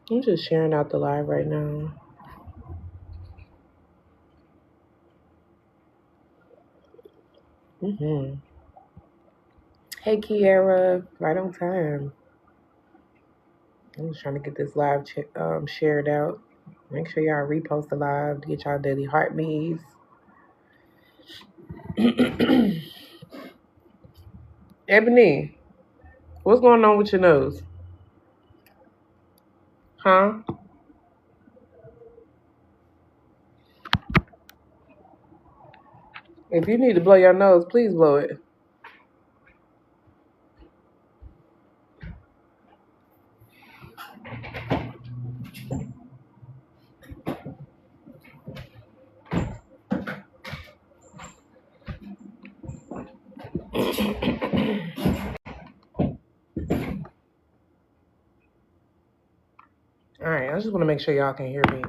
I'm just sharing out the live right now. Hey, Kiara, right on time. I'm just trying to get this live shared out. Make sure y'all repost the live to get y'all daily heart beats. Ebony, what's going on with your nose? Huh? If you need to blow your nose, please blow it. All right, I just want to make sure y'all can hear me.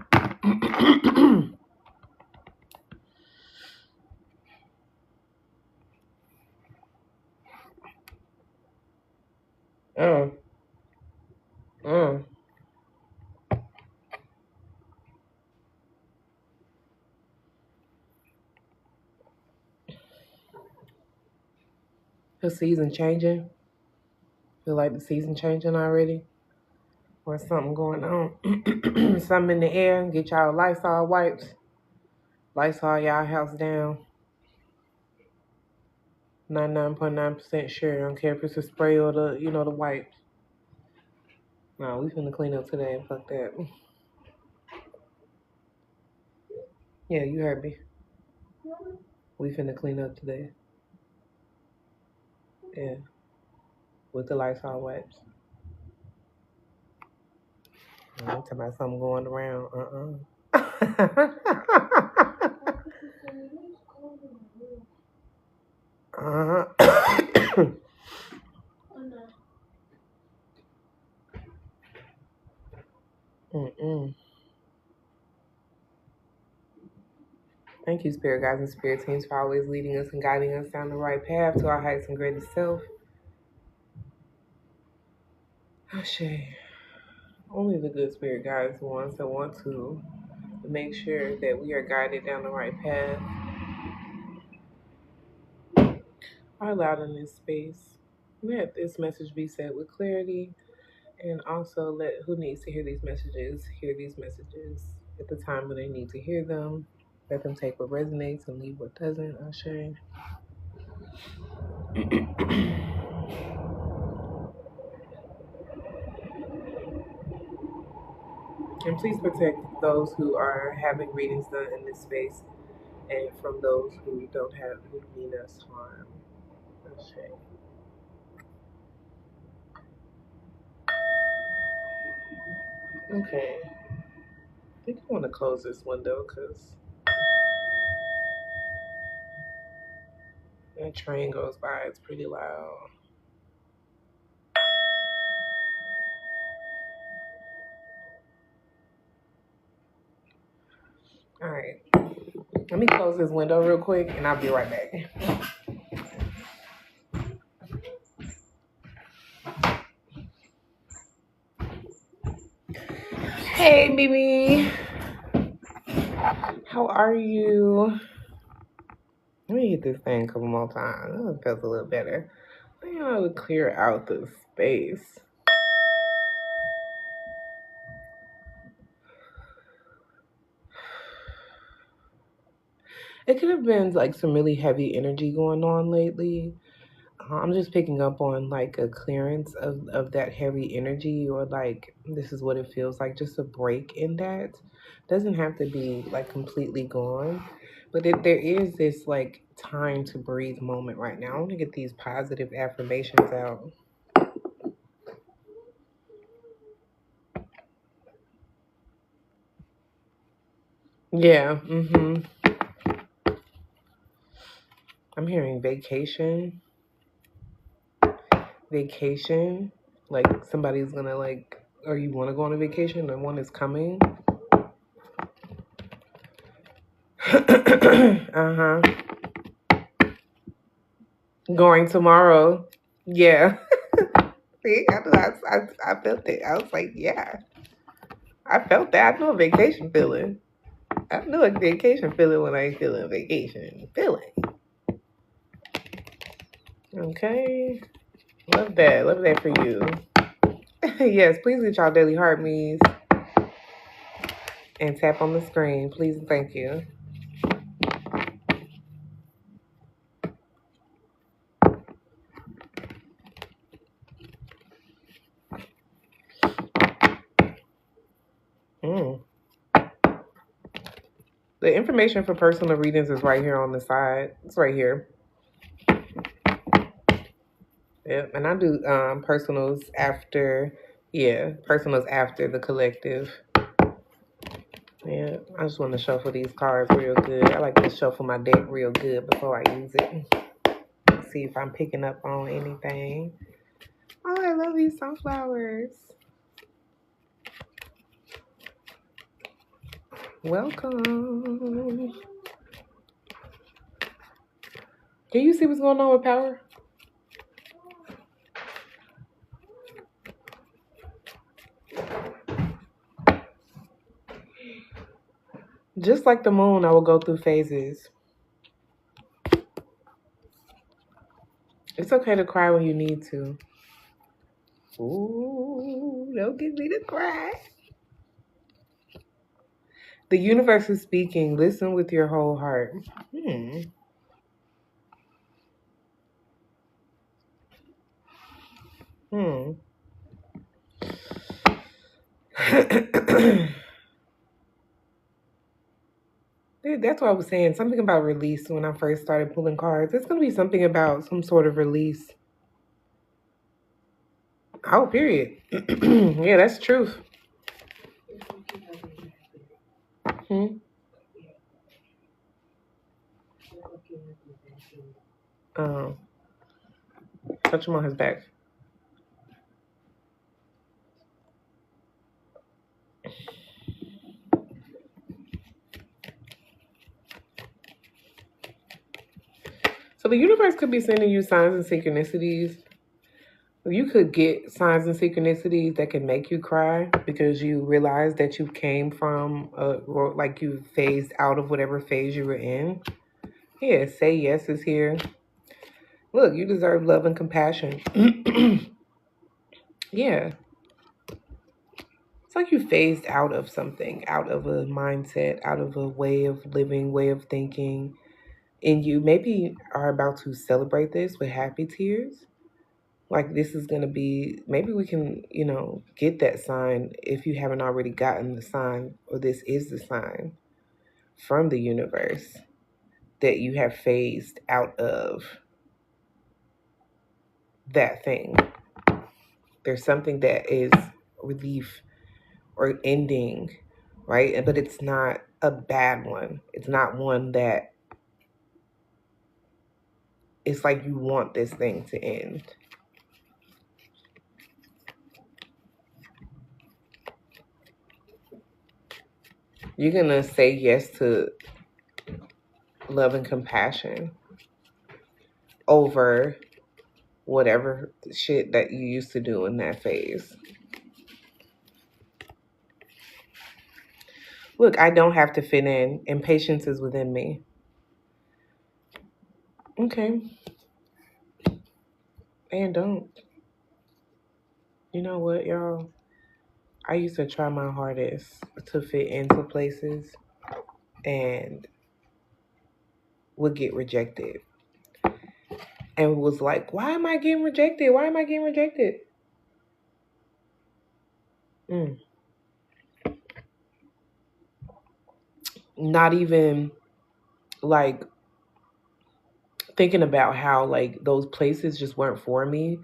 The season changing. Feel like the season changing already, or something going on. Something in the air. Get y'all Lysol wipes. Lysol y'all house down. 99.9% sure. I don't care if it's a spray or the wipes. No, we finna clean up today. Fuck that. Yeah, you heard me. We finna clean up today. Yeah. With the Lysol wipes. I'm talking about something going around. Thank you, Spirit Guides and Spirit Teams, for always leading us and guiding us down the right path to our highest and greatest self. Ashe. Only the good Spirit Guides are the ones that want to make sure that we are guided down the right path. Are allowed in this space. Let this message be said with clarity, and also let who needs to hear these messages at the time when they need to hear them. Let them take what resonates and leave what doesn't. Ashe. And please protect those who are having readings done in this space, and from those who mean us harm. Ashe. Okay. I think I want to close this window because that train goes by. It's pretty loud. All right. Let me close this window real quick and I'll be right back. Hey, baby. How are you? Let me hit this thing a couple more times. Oh, it feels a little better. I think I would clear out the space. It could have been like some really heavy energy going on lately. I'm just picking up on like a clearance of that heavy energy, or like this is what it feels like, just a break in that. Doesn't have to be like completely gone, but there is this like time to breathe moment right now. I want to get these positive affirmations out. Yeah. I'm hearing vacation. Vacation. Like somebody's gonna like, or you want to go on a vacation, and one is coming. Uh-huh. Going tomorrow. Yeah. See, I felt it. I was like, yeah. I felt that. I know a vacation feeling. I know a vacation feeling when I ain't feeling vacation feeling. Okay. Love that. Love that for you. Yes, please get y'all daily heart me's and tap on the screen. Please and thank you. Mm. The information for personal readings is right here on the side. It's right here. Yep. And I do personals after, personals after the collective. Yeah, I just want to shuffle these cards real good. I like to shuffle my deck real good before I use it. See if I'm picking up on anything. Oh, I love these sunflowers. Welcome. Can you see what's going on with power? Just like the moon, I will go through phases. It's okay to cry when you need to. Ooh, don't get me to cry. The universe is speaking. Listen with your whole heart. Hmm. That's what I was saying. Something about release when I first started pulling cards. It's going to be something about some sort of release. Oh, period. Yeah, that's truth. Hmm? Um, touch him on his back. So the universe could be sending you signs and synchronicities. You could get signs and synchronicities that can make you cry because you realize that you came from, or like you phased out of whatever phase you were in. Yeah, say yes is here. Look, you deserve love and compassion. Yeah. It's like you phased out of something, out of a mindset, out of a way of living, way of thinking. And you maybe are about to celebrate this with happy tears. Like this is going to be, maybe we can, get that sign if you haven't already gotten the sign, or this is the sign from the universe that you have phased out of that thing. There's something that is relief or ending, right? But it's not a bad one. It's not one that it's like you want this thing to end. You're going to say yes to love and compassion over whatever shit that you used to do in that phase. Look, I don't have to fit in, and patience is within me. Okay. And don't. You know what, y'all? I used to try my hardest to fit into places and would get rejected. And was like, why am I getting rejected? Why am I getting rejected? Mm. Not even like thinking about how like those places just weren't for me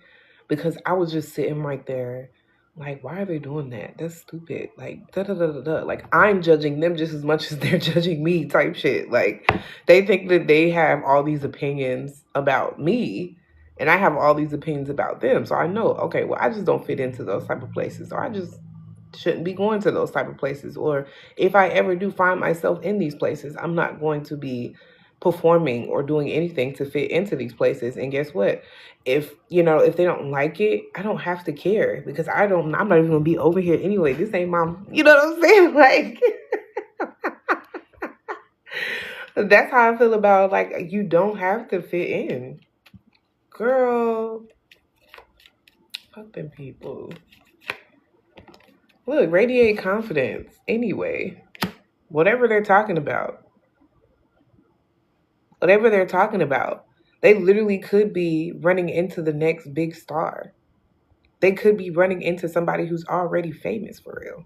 because I was just sitting right there like, why are they doing that? That's stupid. Like, da da da da da. Like, I'm judging them just as much as they're judging me, type shit. Like, they think that they have all these opinions about me, and I have all these opinions about them. So I know, okay, well, I just don't fit into those type of places, or I just shouldn't be going to those type of places. Or if I ever do find myself in these places, I'm not going to be performing or doing anything to fit into these places. And guess what? If they don't like it, I don't have to care because I'm not even gonna be over here anyway. This ain't my, you know what I'm saying? Like, that's how I feel about, like, you don't have to fit in. Girl, fuck them people. Look, radiate confidence anyway. Whatever they're talking about. Whatever they're talking about. They literally could be running into the next big star. They could be running into somebody who's already famous for real.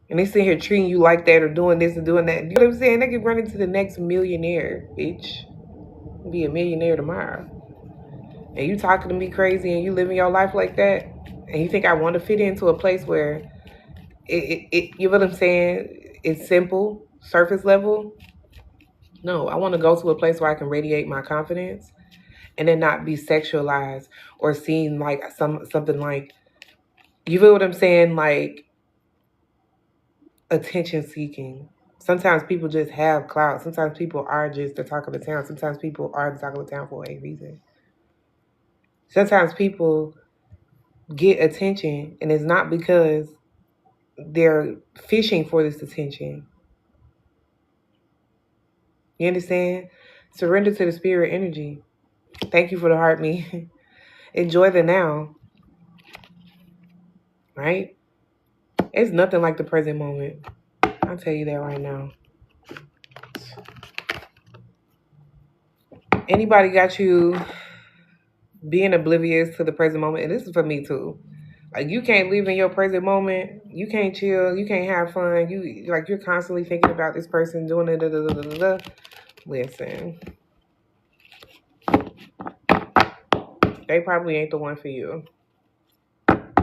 And they sit here treating you like that or doing this and doing that. You know what I'm saying? They could run into the next millionaire, bitch. Be a millionaire tomorrow. And you talking to me crazy and you living your life like that. And you think I want to fit into a place where you know what I'm saying? It's simple, surface level. No, I want to go to a place where I can radiate my confidence and then not be sexualized or seen like something like, you feel what I'm saying? Like attention seeking. Sometimes people just have clout. Sometimes people are just the talk of the town. Sometimes people are the talk of the town for a reason. Sometimes people get attention and it's not because they're fishing for this attention. You understand? Surrender to the spirit energy. Thank you for the heart me. Enjoy the now. Right? It's nothing like the present moment. I'll tell you that right now. Anybody got you being oblivious to the present moment? And this is for me too. Like, you can't live in your present moment. You can't chill. You can't have fun. You're constantly thinking about this person doing it. Da, da, da, da, da. Listen, they probably ain't the one for you.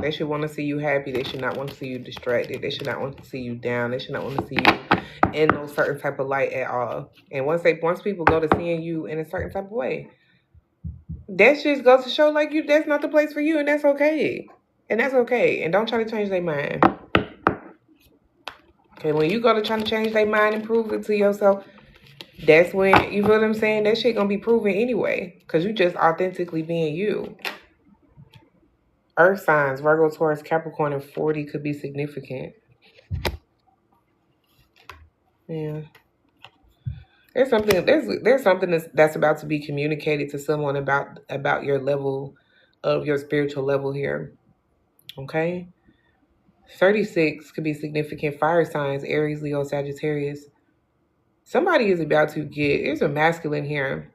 They should want to see you happy. They should not want to see you distracted. They should not want to see you down. They should not want to see you in no certain type of light at all. And once people go to seeing you in a certain type of way, that just goes to show like that's not the place for you, and that's okay. And that's okay. And don't try to change their mind. Okay, when you go to try to change their mind and prove it to yourself, that's when, you feel what I'm saying? That shit gonna be proven anyway. Because you just authentically being you. Earth signs, Virgo, Taurus, Capricorn, and 40 could be significant. Yeah. There's something that's about to be communicated to someone about your level of your spiritual level here. Okay? 36 could be significant. Fire signs, Aries, Leo, Sagittarius. Somebody is about to get, there's a masculine here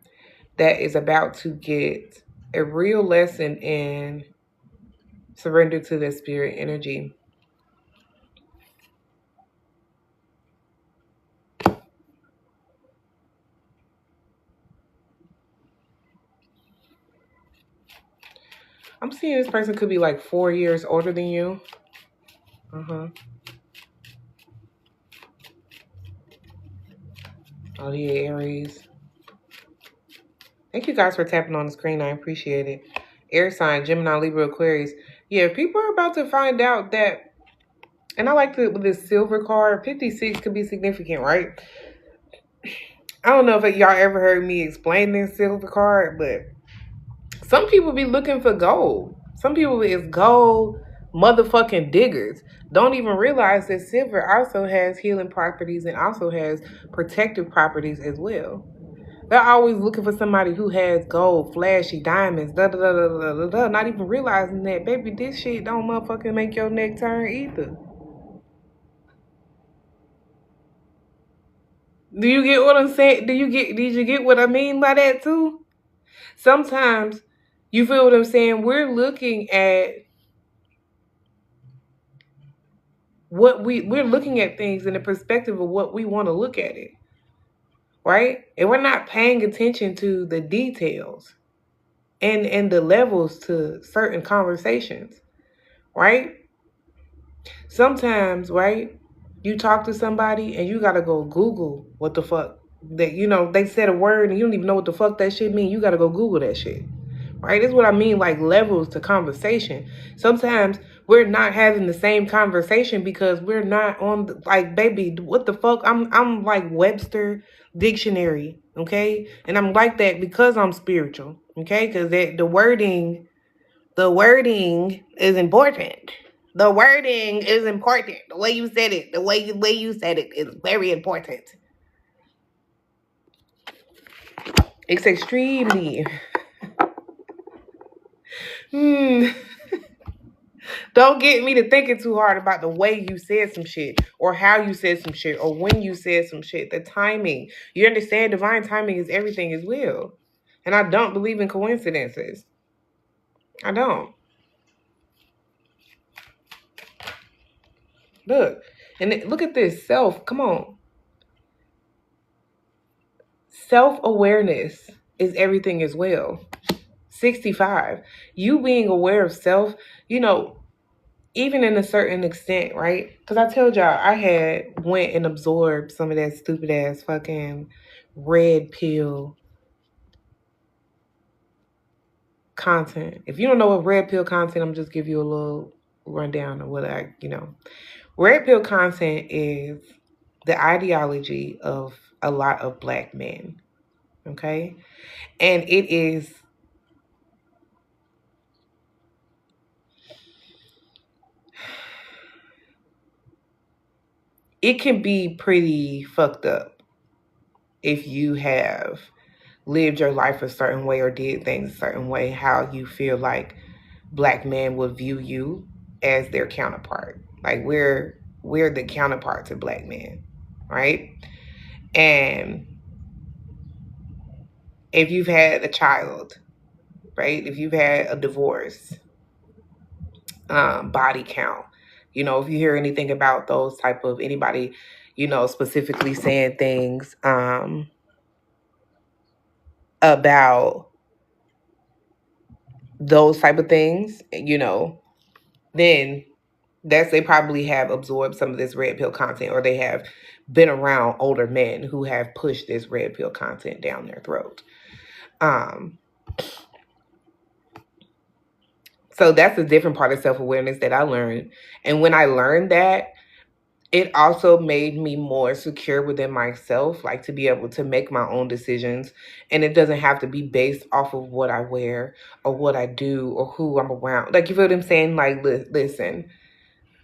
that is about to get a real lesson in surrender to the spirit energy. I'm seeing this person could be like 4 years older than you. Oh yeah, Aries. Thank you guys for tapping on the screen. I appreciate it. Air sign, Gemini, Libra, Aquarius. Yeah, people are about to find out that, and I like with this silver card, 56 could be significant, right? I don't know if y'all ever heard me explain this silver card, but some people be looking for gold. Some people is gold motherfucking diggers. Don't even realize that silver also has healing properties and also has protective properties as well. They're always looking for somebody who has gold, flashy diamonds, da da da da da da da. Not even realizing that, baby, this shit don't motherfucking make your neck turn either. Do you get what I'm saying? Did you get what I mean by that too? Sometimes, you feel what I'm saying? We're looking at we're looking at things in the perspective of what we want to look at it. right? And we're not paying attention to the details and the levels to certain conversations, right? Sometimes, right, you talk to somebody and you gotta go Google what the fuck that they said a word and you don't even know what the fuck that shit mean. You gotta go Google that shit. Right? That's what I mean, like levels to conversation. Sometimes we're not having the same conversation because we're not on like, baby, what the fuck? I'm like Webster dictionary, okay? And I'm like that because I'm spiritual, okay? Because the wording is important. The wording is important. The way you said it, the way you said it is very important. It's extremely. Don't get me to thinking too hard about the way you said some shit or how you said some shit or when you said some shit. The timing. You understand divine timing is everything as well. And I don't believe in coincidences. I don't. Look. And look at this. Self. Come on. Self-awareness is everything as well. 65. You being aware of self, even in a certain extent, right? Because I told y'all I had went and absorbed some of that stupid ass fucking red pill content. If you don't know what red pill content, I'm just give you a little rundown of what red pill content is the ideology of a lot of black men. Okay. And it can be pretty fucked up if you have lived your life a certain way or did things a certain way, how you feel like black men would view you as their counterpart. Like we're the counterpart to black men, right? And if you've had a child, right? If you've had a divorce, body count, if you hear anything about those type of anybody, specifically saying things about those type of things, then they probably have absorbed some of this red pill content or they have been around older men who have pushed this red pill content down their throat. So that's a different part of self-awareness that I learned. And when I learned that, it also made me more secure within myself, like to be able to make my own decisions. And it doesn't have to be based off of what I wear or what I do or who I'm around. Like, you feel what I'm saying? Like, listen,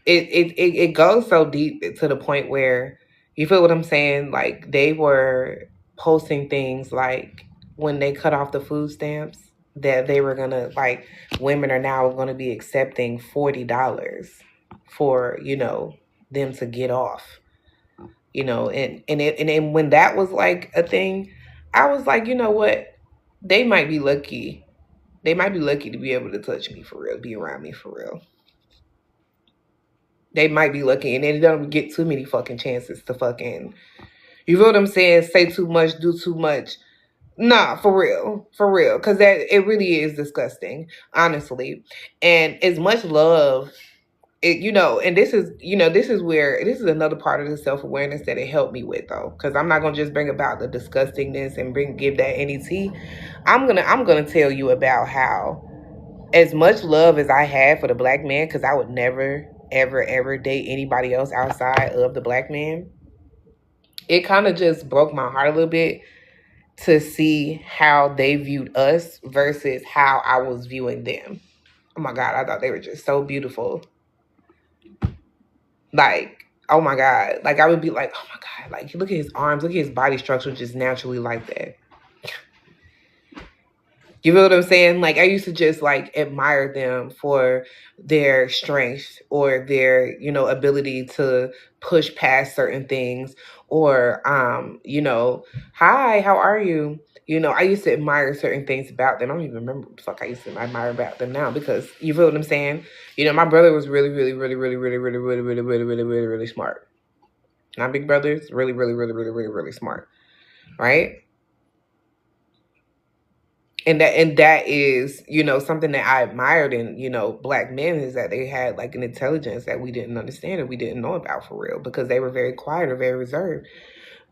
it goes so deep to the point where, you feel what I'm saying? Like, they were posting things like when they cut off the food stamps that they were gonna, like, women are now gonna be accepting $40 for them to get off, and when that was like a thing, I was like, you know what, they might be lucky. They might be lucky to be able to touch me for real, be around me for real. They might be lucky, and they don't get too many fucking chances to fucking, you feel what I'm saying, say too much, do too much. Nah, for real, because that it really is disgusting, honestly. And as much love, and this is another part of the self-awareness that it helped me with, though, because I'm not gonna just bring about the disgustingness and give that any tea. I'm gonna tell you about how, as much love as I had for the black man, because I would never ever ever date anybody else outside of the black man, it kind of just broke my heart a little bit to see how they viewed us versus how I was viewing them. Oh my God, I thought they were just so beautiful. Like, oh my God. Like, I would be like, oh my God, like, look at his arms, look at his body structure just naturally like that. You feel what I'm saying? Like, I used to just like admire them for their strength or their, ability to push past certain things or, hi, how are you? I used to admire certain things about them. I don't even remember what the fuck I used to admire about them now, because you feel what I'm saying? My brother was really, really, really, really, really, really, really, really, really, really, really, really smart. My big brother's really, really, really, really, really, really smart. right? And that is, something that I admired in, black men, is that they had like an intelligence that we didn't understand and we didn't know about for real, because they were very quiet or very reserved,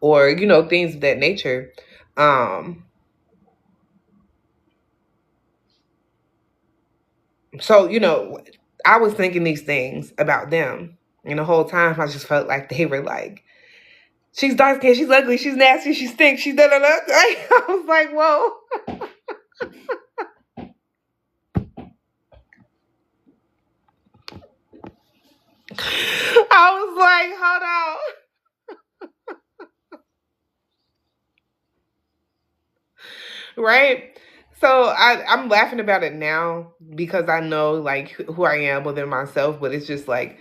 or things of that nature. um so I was thinking these things about them, and the whole time I just felt like they were like, she's dark skinned, she's ugly, she's nasty, she stinks, she's da da da. I was like, whoa. I was like, hold on. Right? So I'm laughing about it now because I know like who I am within myself, but it's just like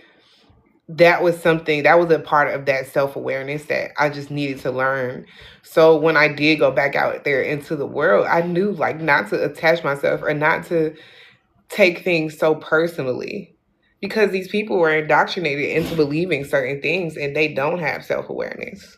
that was something that was a part of that self-awareness that I just needed to learn. So when I did go back out there into the world, I knew like not to attach myself or not to take things so personally, because these people were indoctrinated into believing certain things and they don't have self-awareness.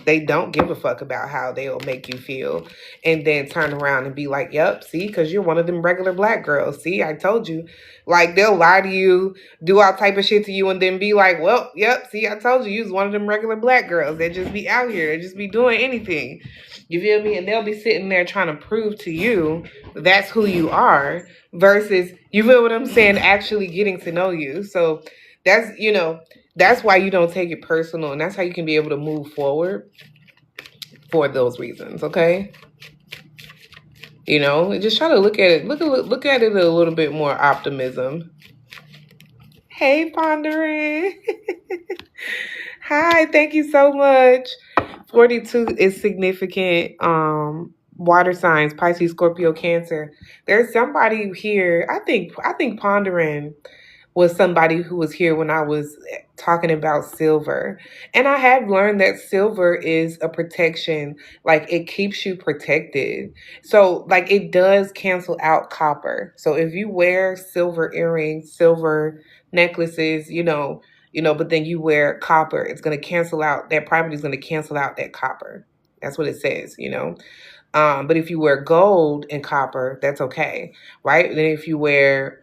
They don't give a fuck about how they'll make you feel, and then turn around and be like, yep, see, because you're one of them regular black girls. See, I told you. Like, they'll lie to you, do all type of shit to you, and then be like, well, yep, see, I told you, you was one of them regular black girls that just be out here and just be doing anything. You feel me? And they'll be sitting there trying to prove to you that's who you are, versus, you feel what I'm saying, actually getting to know you. So that's why you don't take it personal, and that's how you can be able to move forward for those reasons. Okay, just try to look at it. Look at it a little bit more optimism. Hey, pondering. Hi, thank you so much. 42 is significant. Water signs: Pisces, Scorpio, Cancer. There's somebody here. I think pondering was somebody who was here when I was talking about silver. And I have learned that silver is a protection, like it keeps you protected. So, like, it does cancel out copper. So, if you wear silver earrings, silver necklaces, but then you wear copper, it's going to cancel out that property, is going to cancel out that copper. That's what it says. But if you wear gold and copper, that's okay, right? Then if you wear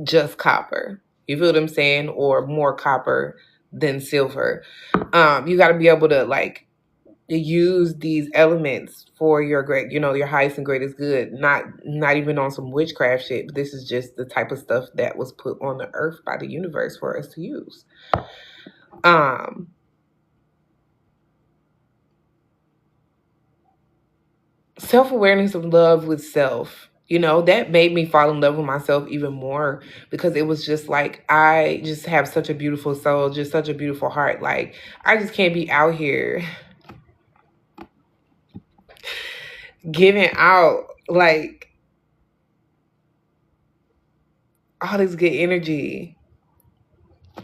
just copper. You feel what I'm saying? Or more copper than silver. You got to be able to like use these elements for your great, your highest and greatest good. Not even on some witchcraft shit. But this is just the type of stuff that was put on the earth by the universe for us to use. Self-awareness of love with self, that made me fall in love with myself even more, because it was just like, I just have such a beautiful soul, just such a beautiful heart. Like, I just can't be out here giving out like all this good energy,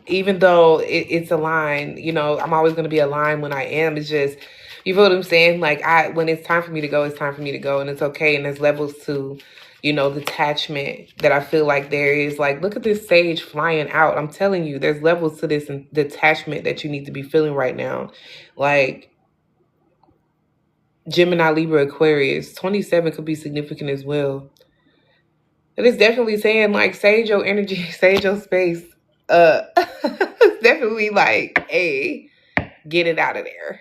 even though it's aligned. I'm always going to be aligned when I am. It's just, you feel what I'm saying? Like, when it's time for me to go, it's time for me to go, and it's okay. And there's levels to, detachment that I feel like there is. Like, look at this sage flying out. I'm telling you, there's levels to this detachment that you need to be feeling right now. Like, Gemini, Libra, Aquarius, 27 could be significant as well. It is definitely saying like, sage your energy, sage your space. It's definitely like, hey, get it out of there.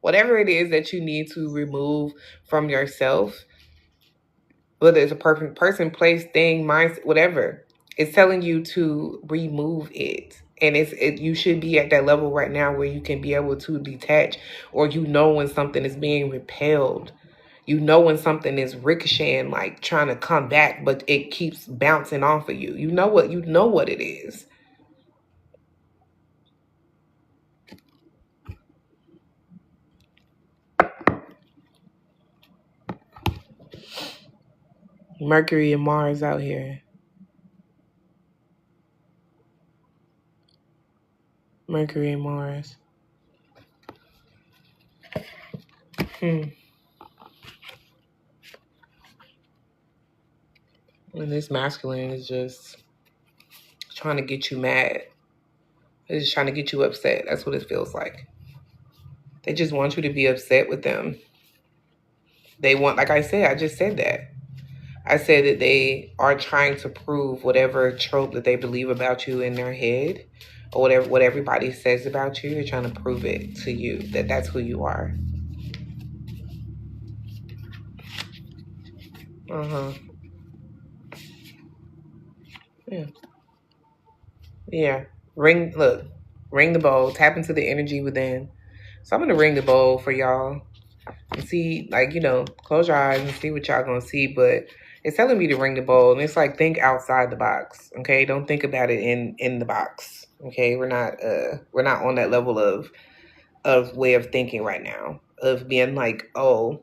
Whatever it is that you need to remove from yourself, whether it's a perfect person, place, thing, mindset, whatever, it's telling you to remove it. And you should be at that level right now where you can be able to detach, or when something is being repelled. When something is ricocheting, like trying to come back, but it keeps bouncing off of you. You know what it is. Mercury and Mars out here. Mercury and Mars. And this masculine is just trying to get you mad. It's just trying to get you upset. That's what it feels like. They just want you to be upset with them. They want, like I said, I just said that. I said that they are trying to prove whatever trope that they believe about you in their head, or whatever what everybody says about you. They're trying to prove it to you that that's who you are. Yeah. Yeah. Ring the bowl. Tap into the energy within. So I'm gonna ring the bowl for y'all and see, like, close your eyes and see what y'all gonna see. But it's telling me to ring the bowl, and it's like, think outside the box. Okay, don't think about it in the box. Okay, we're not on that level of way of thinking right now, of being like, oh,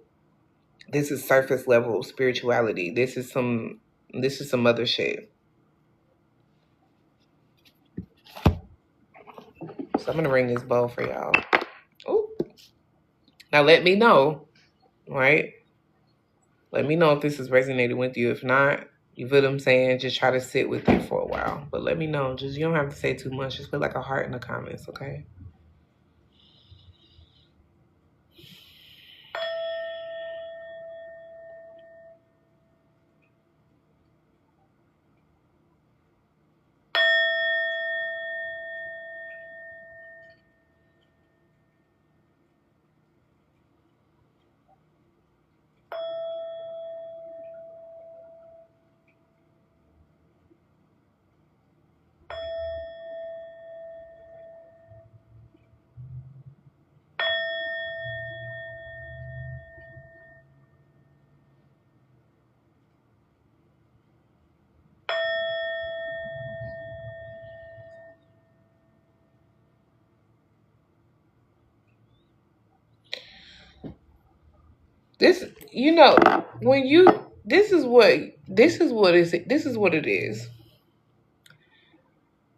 this is surface level spirituality. This is some other shit. So I'm gonna ring this bowl for y'all. Oh, now let me know, right? Let me know if this is resonating with you. If not, you feel what I'm saying? Just try to sit with it for a while. But let me know. Just, you don't have to say too much. Just put like a heart in the comments, okay? This, when you, this is what it is.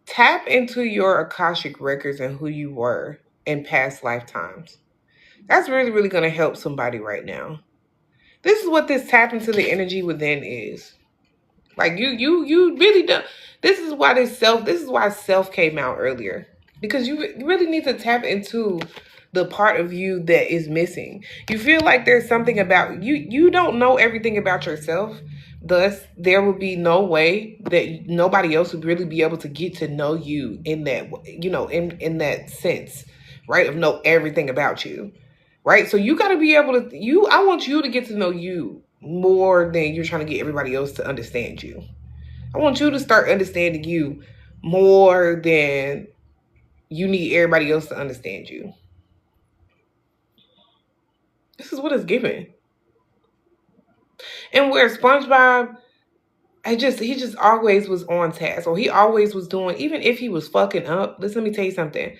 Tap into your Akashic records and who you were in past lifetimes. That's really, really going to help somebody right now. This is what this tap into the energy within is. Like, you really don't. This is why self came out earlier. Because you really need to tap into the part of you that is missing. You feel like there's something about you. You don't know everything about yourself. Thus, there will be no way that nobody else would really be able to get to know you in that, in that sense, right? Of know everything about you, right? So you got to be able to, I want you to get to know you more than you're trying to get everybody else to understand you. I want you to start understanding you more than you need everybody else to understand you. This is what it's given. And where SpongeBob, he just always was on task, or he always was doing, even if he was fucking up. Listen, let me tell you something.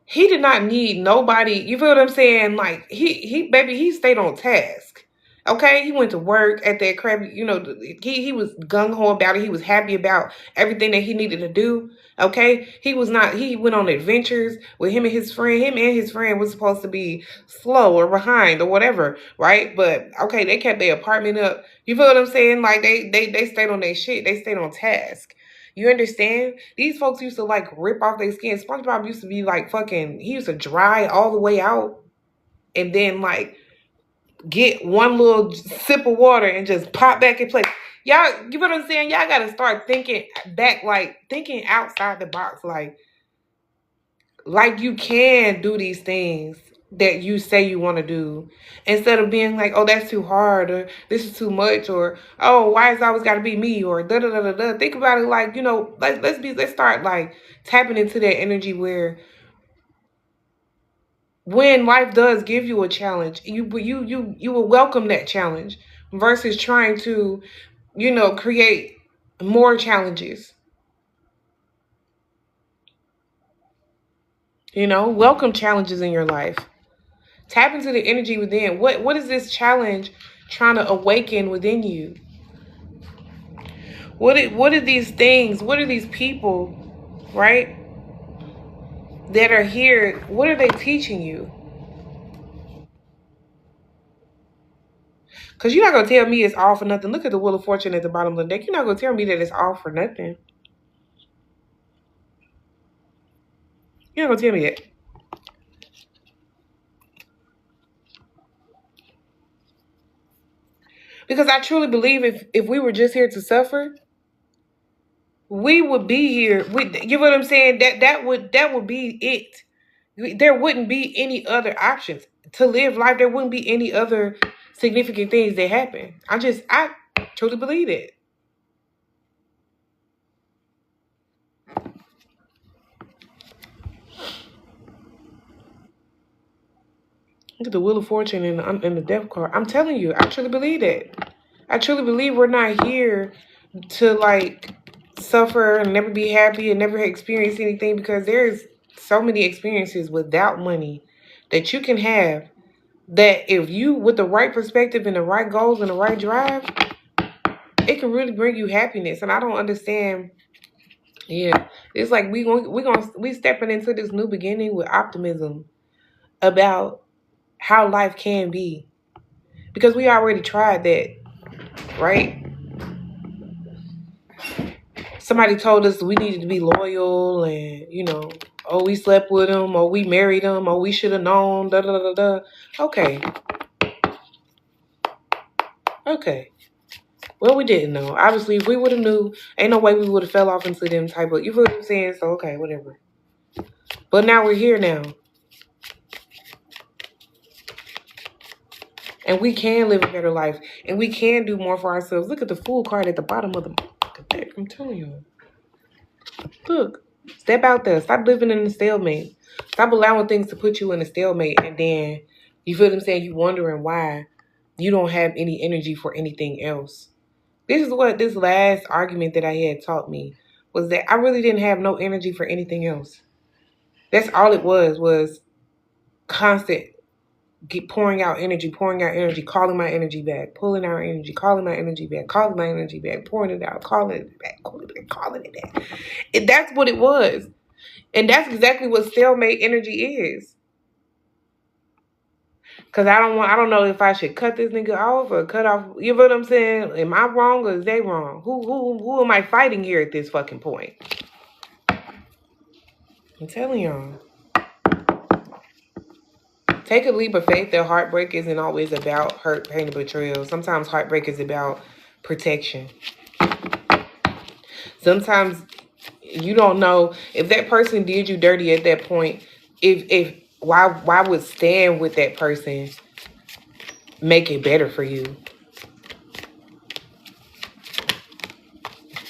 He did not need nobody. You feel what I'm saying? Like, he stayed on task. Okay, he went to work at that crap. He was gung ho about it. He was happy about everything that he needed to do. Okay, he was not. He went on adventures with him and his friend. Him and his friend was supposed to be slow or behind or whatever, right? But okay, they kept their apartment up. You feel what I'm saying? Like, they stayed on their shit. They stayed on task. You understand? These folks used to like rip off their skin. SpongeBob used to be like fucking, he used to dry all the way out and then like get one little sip of water and just pop back in place. Y'all, you know what I'm saying? Y'all got to start thinking back, like thinking outside the box, like you can do these things that you say you want to do, instead of being like, oh, that's too hard, or this is too much, or oh, why is it always got to be me, or da da da da da. Think about it like, let's start like tapping into that energy where when life does give you a challenge, you will welcome that challenge versus trying to, create more challenges. Welcome challenges in your life. Tap into the energy within. What is this challenge trying to awaken within you? What are these things? What are these people, right, that are here? What are they teaching you? Because you're not going to tell me it's all for nothing. Look at the Wheel of Fortune at the bottom of the deck. You're not going to tell me that it's all for nothing. You're not going to tell me that. Because I truly believe if we were just here to suffer, we would be here. You know what I'm saying? That would be it. There wouldn't be any other options to live life. There wouldn't be any other significant things that happen. I truly believe it. Look at the Wheel of Fortune and the Death card. I'm telling you, I truly believe that. I truly believe we're not here to like suffer and never be happy and never experience anything, because there's so many experiences without money that you can have, that if you with the right perspective and the right goals and the right drive, it can really bring you happiness. And I don't understand. Yeah, it's like we stepping into this new beginning with optimism about how life can be, because we already tried that, right? Somebody told us we needed to be loyal, and oh, we slept with him, or we married him, or we should have known. Da da da da. Okay, okay. Well, we didn't know. Obviously, if we would have knew, ain't no way we would have fell off into them type of. You feel what I'm saying? So okay, whatever. But now we're here now, and we can live a better life, and we can do more for ourselves. Look at the Fool card at the bottom of the deck. I'm telling you. Look, step out there. Stop living in a stalemate. Stop allowing things to put you in a stalemate, and then you feel what I'm saying? You wondering why you don't have any energy for anything else. This is what this last argument that I had taught me, was that I really didn't have no energy for anything else. That's all it was constant pouring out energy, calling my energy back, pulling out energy, calling my energy back, calling my energy back, pouring it out, calling it back, calling it back. And that's what it was. And that's exactly what stalemate energy is. Cause I don't know if I should cut this nigga off or cut off. You know what I'm saying? Am I wrong or is they wrong? Who am I fighting here at this fucking point? I'm telling y'all. Take a leap of faith that heartbreak isn't always about hurt, pain, and betrayal. Sometimes heartbreak is about protection. Sometimes you don't know if that person did you dirty at that point. Why would stand with that person make it better for you?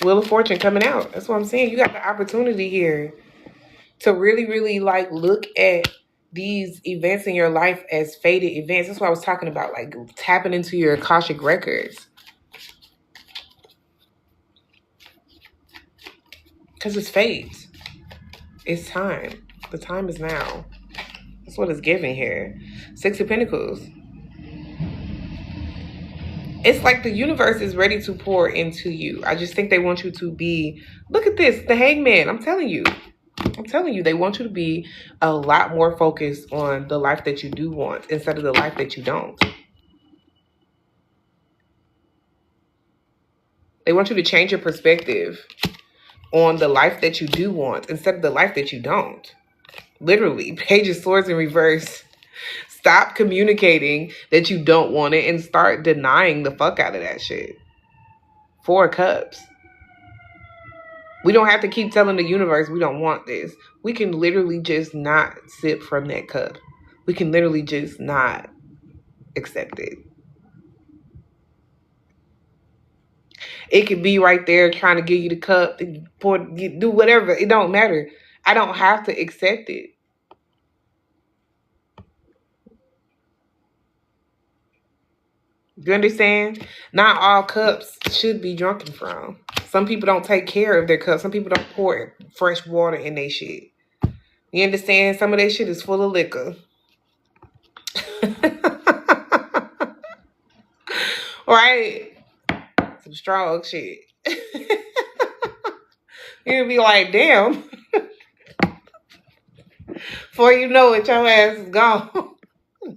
Wheel of Fortune coming out. That's what I'm saying. You got the opportunity here to really, really like look at these events in your life as fated events. That's what I was talking about, like tapping into your Akashic records. Because it's fate. It's time. The time is now. That's what it's giving here. 6 of Pentacles. It's like the universe is ready to pour into you. I just think they want you to be, look at this, the Hangman. I'm telling you, they want you to be a lot more focused on the life that you do want instead of the life that you don't. They want you to change your perspective on the life that you do want instead of the life that you don't. Literally, Page of Swords in reverse. Stop communicating that you don't want it and start denying the fuck out of that shit. 4 of Cups. We don't have to keep telling the universe we don't want this. We can literally just not sip from that cup. We can literally just not accept it. It could be right there trying to give you the cup, pour, do whatever. It don't matter. I don't have to accept it. You understand? Not all cups should be drunken from. Some people don't take care of their cups. Some people don't pour fresh water in their shit. You understand? Some of their shit is full of liquor. Right? Some strong shit. You'll be like, damn. Before you know it, your ass is gone.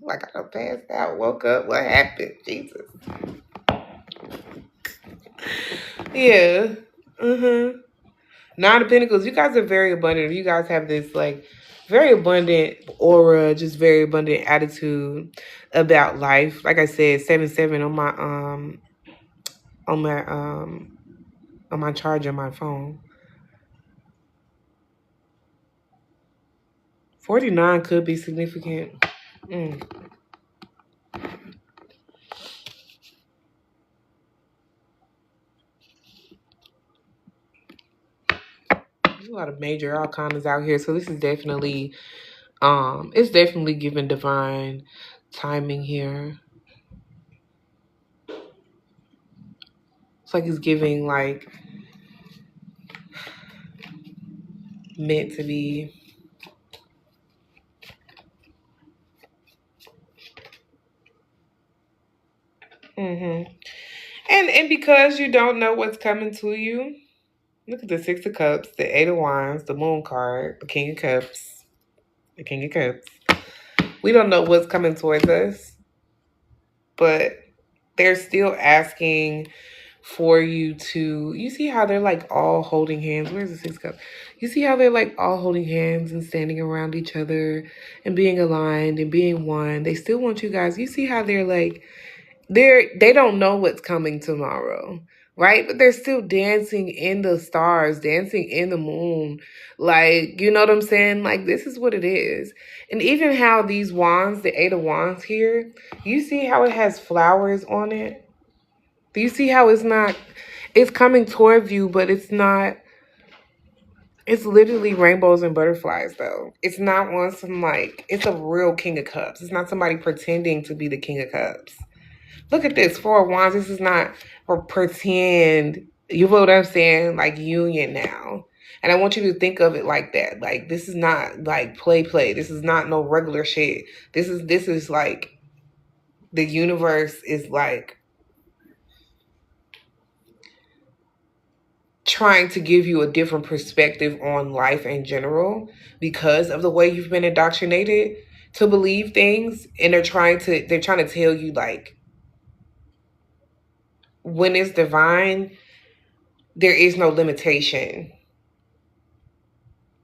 Like I done passed out, woke up. What happened? Jesus. Yeah. 9 of Pentacles. You guys are very abundant. You guys have this like very abundant aura, just very abundant attitude about life. Like I said, 7-7 on my on my charger, my phone. 49 could be significant. Mm. There's a lot of major arcanas out here, so this is definitely it's definitely giving divine timing here. It's like it's giving like meant to be. Mm-hmm. And because you don't know what's coming to you, look at the Six of Cups, the Eight of Wands, the Moon card, the King of Cups, the King of Cups. We don't know what's coming towards us, but they're still asking for you to, you see how they're like all holding hands. Where's the Six of Cups? You see how they're like all holding hands and standing around each other and being aligned and being one. They still want you guys. You see how they're like, they don't know what's coming tomorrow, right? But they're still dancing in the stars, dancing in the moon. Like, you know what I'm saying? Like, this is what it is. And even how these wands, the Eight of Wands here, you see how it has flowers on it? Do you see how it's coming towards you, but it's not, it's literally rainbows and butterflies though. It's not on some like, it's a real King of Cups. It's not somebody pretending to be the King of Cups. Look at this, Four of Wands. This is not for pretend. You know what I'm saying? Like union now. And I want you to think of it like that. Like this is not like play. This is not no regular shit. This is like the universe is like trying to give you a different perspective on life in general because of the way you've been indoctrinated to believe things, and they're trying to tell you like when it's divine, there is no limitation.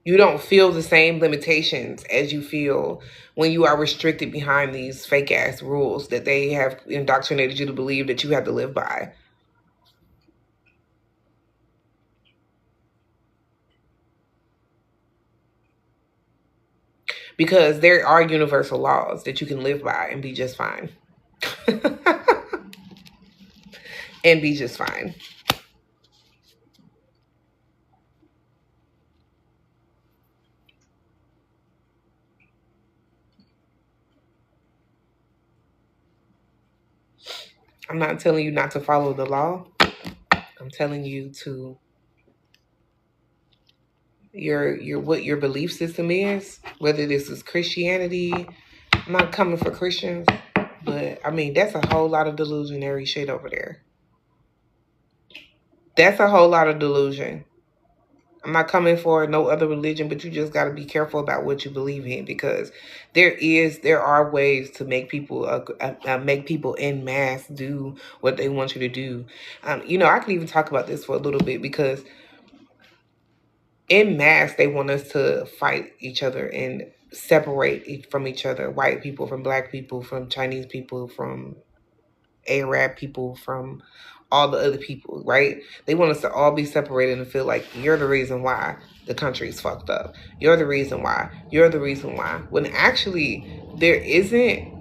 You don't feel the same limitations as you feel when you are restricted behind these fake ass rules that they have indoctrinated you to believe that you have to live by. Because there are universal laws that you can live by and be just fine. And be just fine. I'm not telling you not to follow the law. I'm telling you to your what your belief system is, whether this is Christianity. I'm not coming for Christians, but I mean that's a whole lot of delusionary shit over there. That's a whole lot of delusion. I'm not coming for no other religion, but you just got to be careful about what you believe in, because there are ways to make people en masse do what they want you to do. I can even talk about this for a little bit, because en masse they want us to fight each other and separate from each other, white people from black people, from Chinese people, from Arab people, from all the other people, right? They want us to all be separated and feel like you're the reason why the country's fucked up. You're the reason why. You're the reason why. When actually there isn't,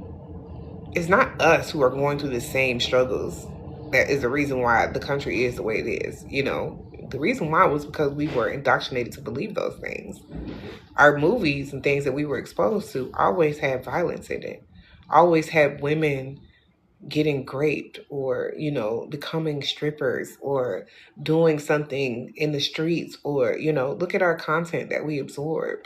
it's not us who are going through the same struggles that is the reason why the country is the way it is. The reason why was because we were indoctrinated to believe those things. Our movies and things that we were exposed to always had violence in it, always had women getting raped, or becoming strippers, or doing something in the streets, or look at our content that we absorb.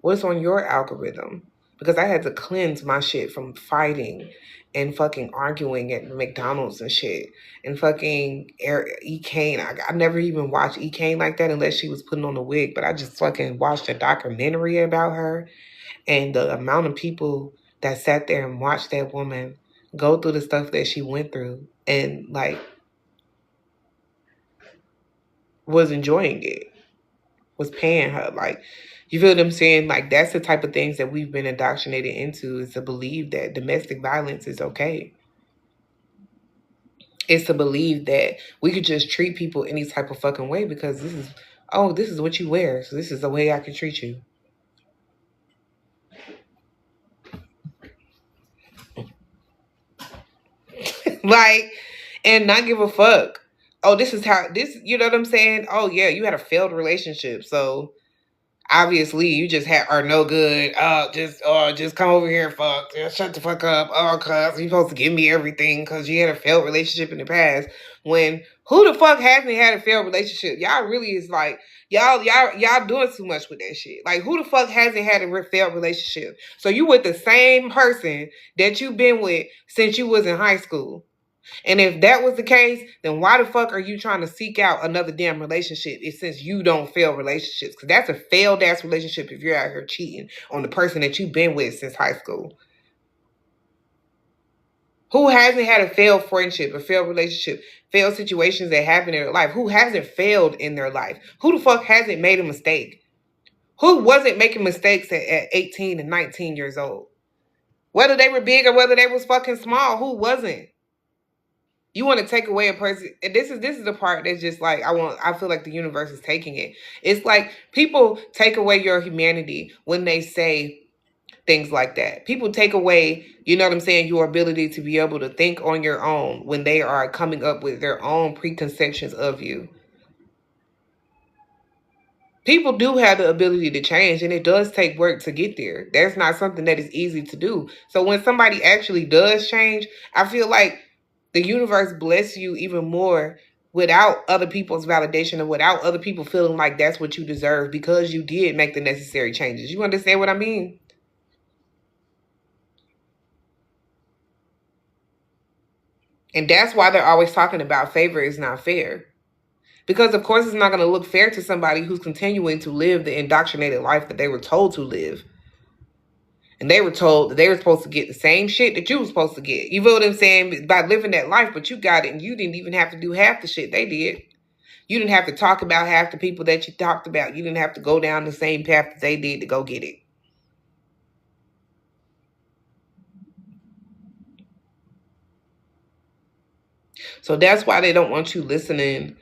What's on your algorithm? Because I had to cleanse my shit from fighting and fucking arguing at McDonald's and shit, and fucking E. Kane. I never even watched E. Kane like that unless she was putting on a wig, but I just fucking watched a documentary about her, and the amount of people that sat there and watched that woman go through the stuff that she went through, and like was enjoying it, was paying her. Like, you feel what I'm saying? Like, that's the type of things that we've been indoctrinated into, is to believe that domestic violence is okay. is to believe that we could just treat people any type of fucking way because this is what you wear, so this is the way I can treat you. Like, and not give a fuck. Oh, this is how this, you know what I'm saying? Oh yeah, you had a failed relationship, so obviously you just are no good. Just come over here, fuck. Just shut the fuck up. Oh, cuz you supposed to give me everything because you had a failed relationship in the past. When who the fuck hasn't had a failed relationship? Y'all really is like y'all doing too much with that shit. Like who the fuck hasn't had a failed relationship? So you with the same person that you've been with since you was in high school. And if that was the case, then why the fuck are you trying to seek out another damn relationship? It's since you don't fail relationships. Because that's a failed ass relationship if you're out here cheating on the person that you've been with since high school. Who hasn't had a failed friendship, a failed relationship, failed situations that happen in their life? Who hasn't failed in their life? Who the fuck hasn't made a mistake? Who wasn't making mistakes at 18 and 19 years old? Whether they were big or whether they was fucking small, who wasn't? You want to take away a person, and this is the part that's just like I feel like the universe is taking it. It's like people take away your humanity when they say things like that. People take away, you know what I'm saying, your ability to be able to think on your own when they are coming up with their own preconceptions of you. People do have the ability to change, and it does take work to get there. That's not something that is easy to do. So when somebody actually does change, I feel like the universe bless you even more without other people's validation and without other people feeling like that's what you deserve because you did make the necessary changes. You understand what I mean? And that's why they're always talking about favor is not fair. Because of course it's not going to look fair to somebody who's continuing to live the indoctrinated life that they were told to live. And they were told that they were supposed to get the same shit that you were supposed to get. You feel what I'm saying? By living that life, but you got it and you didn't even have to do half the shit they did. You didn't have to talk about half the people that you talked about. You didn't have to go down the same path that they did to go get it. So that's why they don't want you listening.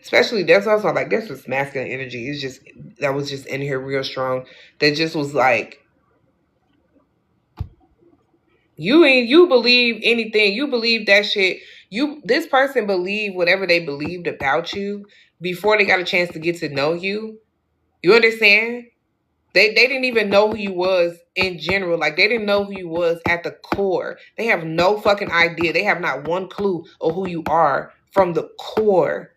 Especially, that's also like, that's just masculine energy. It's just, that was just in here real strong. That just was like, you believe anything. You believe that shit. This person believed whatever they believed about you before they got a chance to get to know you. You understand? They didn't even know who you was in general. Like, they didn't know who you was at the core. They have no fucking idea. They have not one clue of who you are from the core.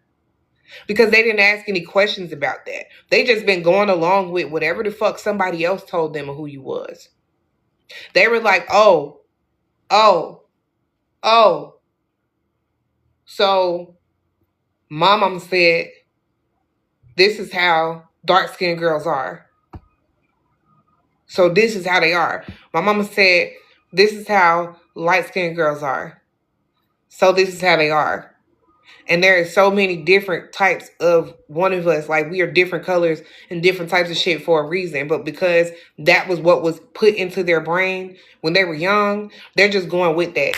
Because they didn't ask any questions about that. They just been going along with whatever the fuck somebody else told them of who you was. They were like, oh, oh, oh. So my mom said, this is how dark-skinned girls are. So this is how they are. My mama said, this is how light-skinned girls are. So this is how they are. And there are so many different types of one of us. Like, we are different colors and different types of shit for a reason. But because that was what was put into their brain when they were young, they're just going with that.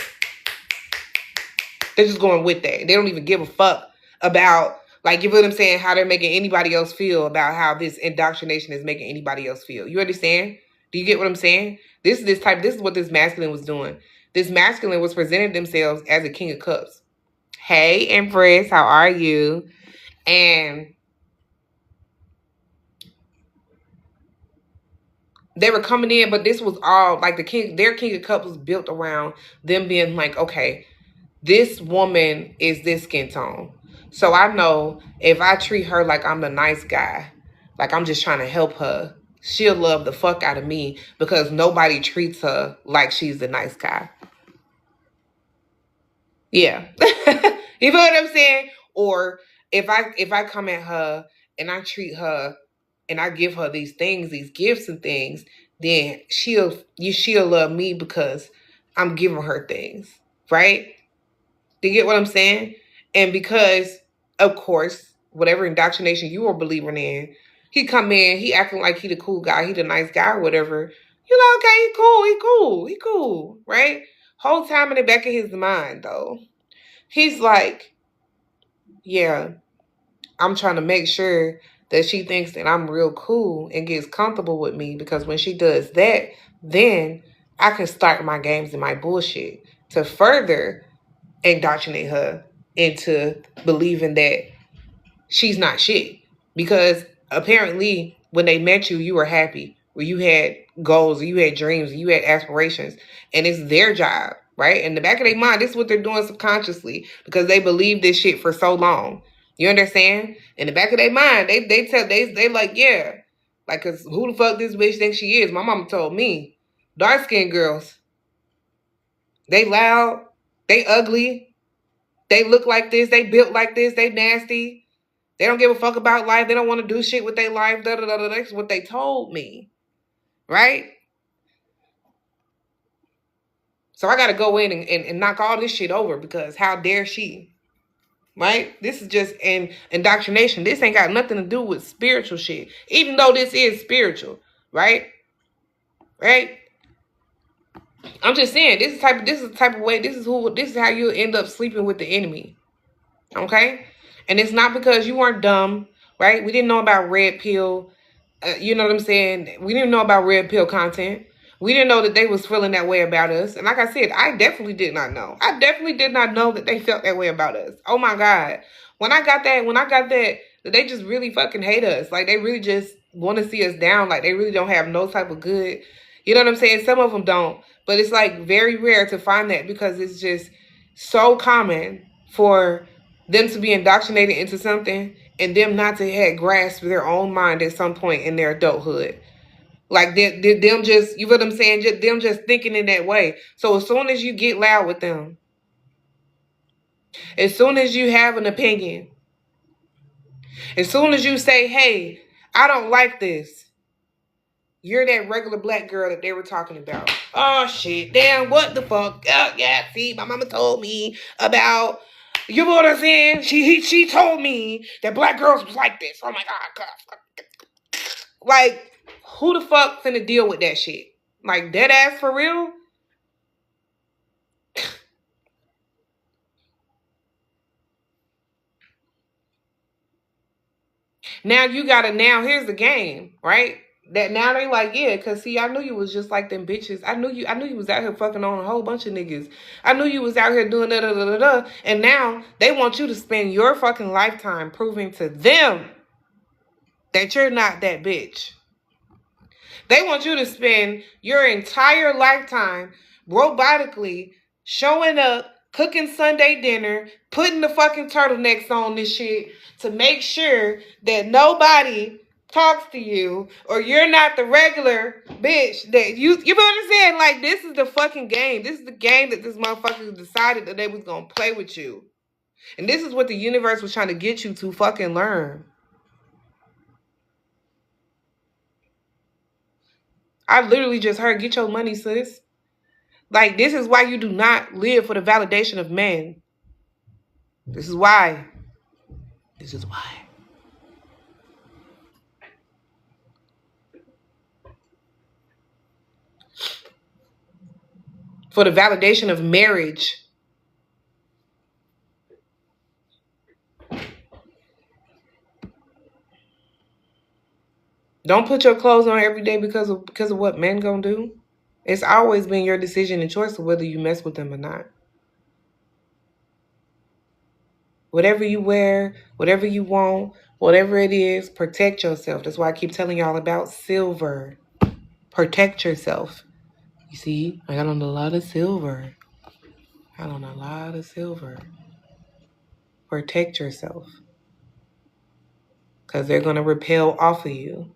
They're just going with that. They don't even give a fuck about, like, you feel what I'm saying, how they're making anybody else feel about how this indoctrination is making anybody else feel. You understand? Do you get what I'm saying? This is what this masculine was doing. This masculine was presenting themselves as a king of cups. Hey, Empress, how are you? And they were coming in, but this was all like their king of cups was built around them being like, okay, this woman is this skin tone. So I know if I treat her like I'm the nice guy, like I'm just trying to help her, she'll love the fuck out of me because nobody treats her like she's the nice guy. Yeah. You know what I'm saying? Or if I come at her and I treat her and I give her these things, these gifts and things, then she'll love me because I'm giving her things, right? Do you get what I'm saying? And because, of course, whatever indoctrination you were believing in, he come in, he acting like he the cool guy, he the nice guy, or whatever. You're like, okay, he cool, right? Whole time in the back of his mind, though, He's like, yeah, I'm trying to make sure that she thinks that I'm real cool and gets comfortable with me, because when she does that, then I can start my games and my bullshit to further indoctrinate her into believing that she's not shit. Because apparently when they met you, you were happy, or you had goals, or you had dreams, or you had aspirations, and it's their job, right? In the back of their mind, this is what they're doing subconsciously, because they believe this shit for so long. You understand? In the back of their mind, they like, yeah. Like, cause who the fuck this bitch thinks she is? My mama told me, dark skinned girls, they loud, they ugly, they look like this, they built like this, they nasty. They don't give a fuck about life. They don't want to do shit with their life. Da, da, da, da. That's what they told me. Right? So I got to go in and knock all this shit over, because how dare she? Right? This is just an indoctrination. This ain't got nothing to do with spiritual shit. Even though this is spiritual. Right? Right? I'm just saying, this is the type of way, this is how you end up sleeping with the enemy. Okay? And it's not because you weren't dumb, right? We didn't know about red pill. You know what I'm saying? We didn't know about red pill content. We didn't know that they was feeling that way about us. And like I said, I definitely did not know. I definitely did not know that they felt that way about us. Oh my God. When I got that they just really fucking hate us. Like, they really just want to see us down. Like, they really don't have no type of good. You know what I'm saying? Some of them don't. But it's like very rare to find that, because it's just so common for them to be indoctrinated into something and them not to have grasped their own mind at some point in their adulthood. Like, them just, you know what I'm saying? Just, them just thinking in that way. So as soon as you get loud with them, as soon as you have an opinion, as soon as you say, hey, I don't like this, you're that regular black girl that they were talking about. Oh, shit. Damn, what the fuck? Oh, yeah, see, my mama told me about, you know what I'm saying? She told me that black girls was like this. Oh, my God. Like, who the fuck finna deal with that shit? Like, dead ass for real? Now here's the game, right? That now they like, yeah, cause see, I knew you was just like them bitches. I knew you was out here fucking on a whole bunch of niggas. I knew you was out here doing da da da da da. And now they want you to spend your fucking lifetime proving to them that you're not that bitch. They want you to spend your entire lifetime robotically showing up, cooking Sunday dinner, putting the fucking turtlenecks on this shit to make sure that nobody talks to you, or you're not the regular bitch that you know what I'm saying? Like, this is the fucking game. This is the game that this motherfucker decided that they was gonna play with you. And this is what the universe was trying to get you to fucking learn. I literally just heard, get your money, sis. Like, this is why you do not live for the validation of men. This is why. This is why. For the validation of marriage. Don't put your clothes on every day because of what men gonna do. It's always been your decision and choice of whether you mess with them or not. Whatever you wear, whatever you want, whatever it is, protect yourself. That's why I keep telling y'all about silver. Protect yourself. You see, I got on a lot of silver. Protect yourself. Because they're going to repel off of you.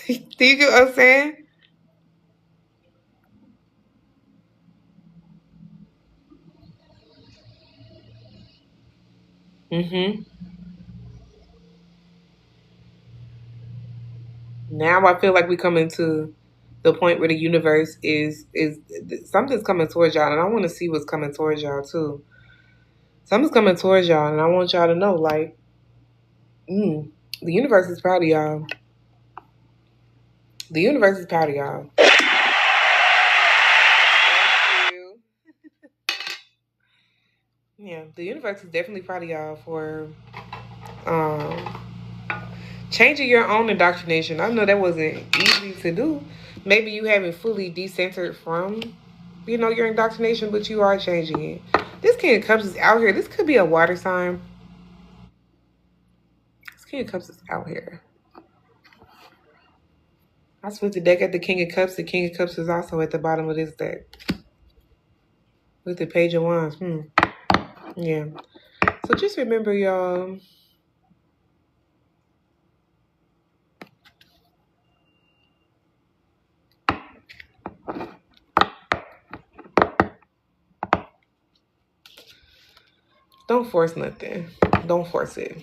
Do you get what I'm saying? Mm-hmm. Now I feel like we coming to the point where the universe is something's coming towards y'all, and I want to see what's coming towards y'all too. Something's coming towards y'all, and I want y'all to know, like, the universe is proud of y'all. The universe is proud of y'all. Thank you. the universe is definitely proud of y'all for um changing your own indoctrination. I know that wasn't easy to do. Maybe you haven't fully decentered from, your indoctrination, but you are changing it. This King of Cups is out here. This could be a water sign. This King of Cups is out here. I split the deck at the King of Cups. The King of Cups is also at the bottom of this deck. With the Page of Wands. Yeah. So just remember, y'all. Don't force nothing. Don't force it.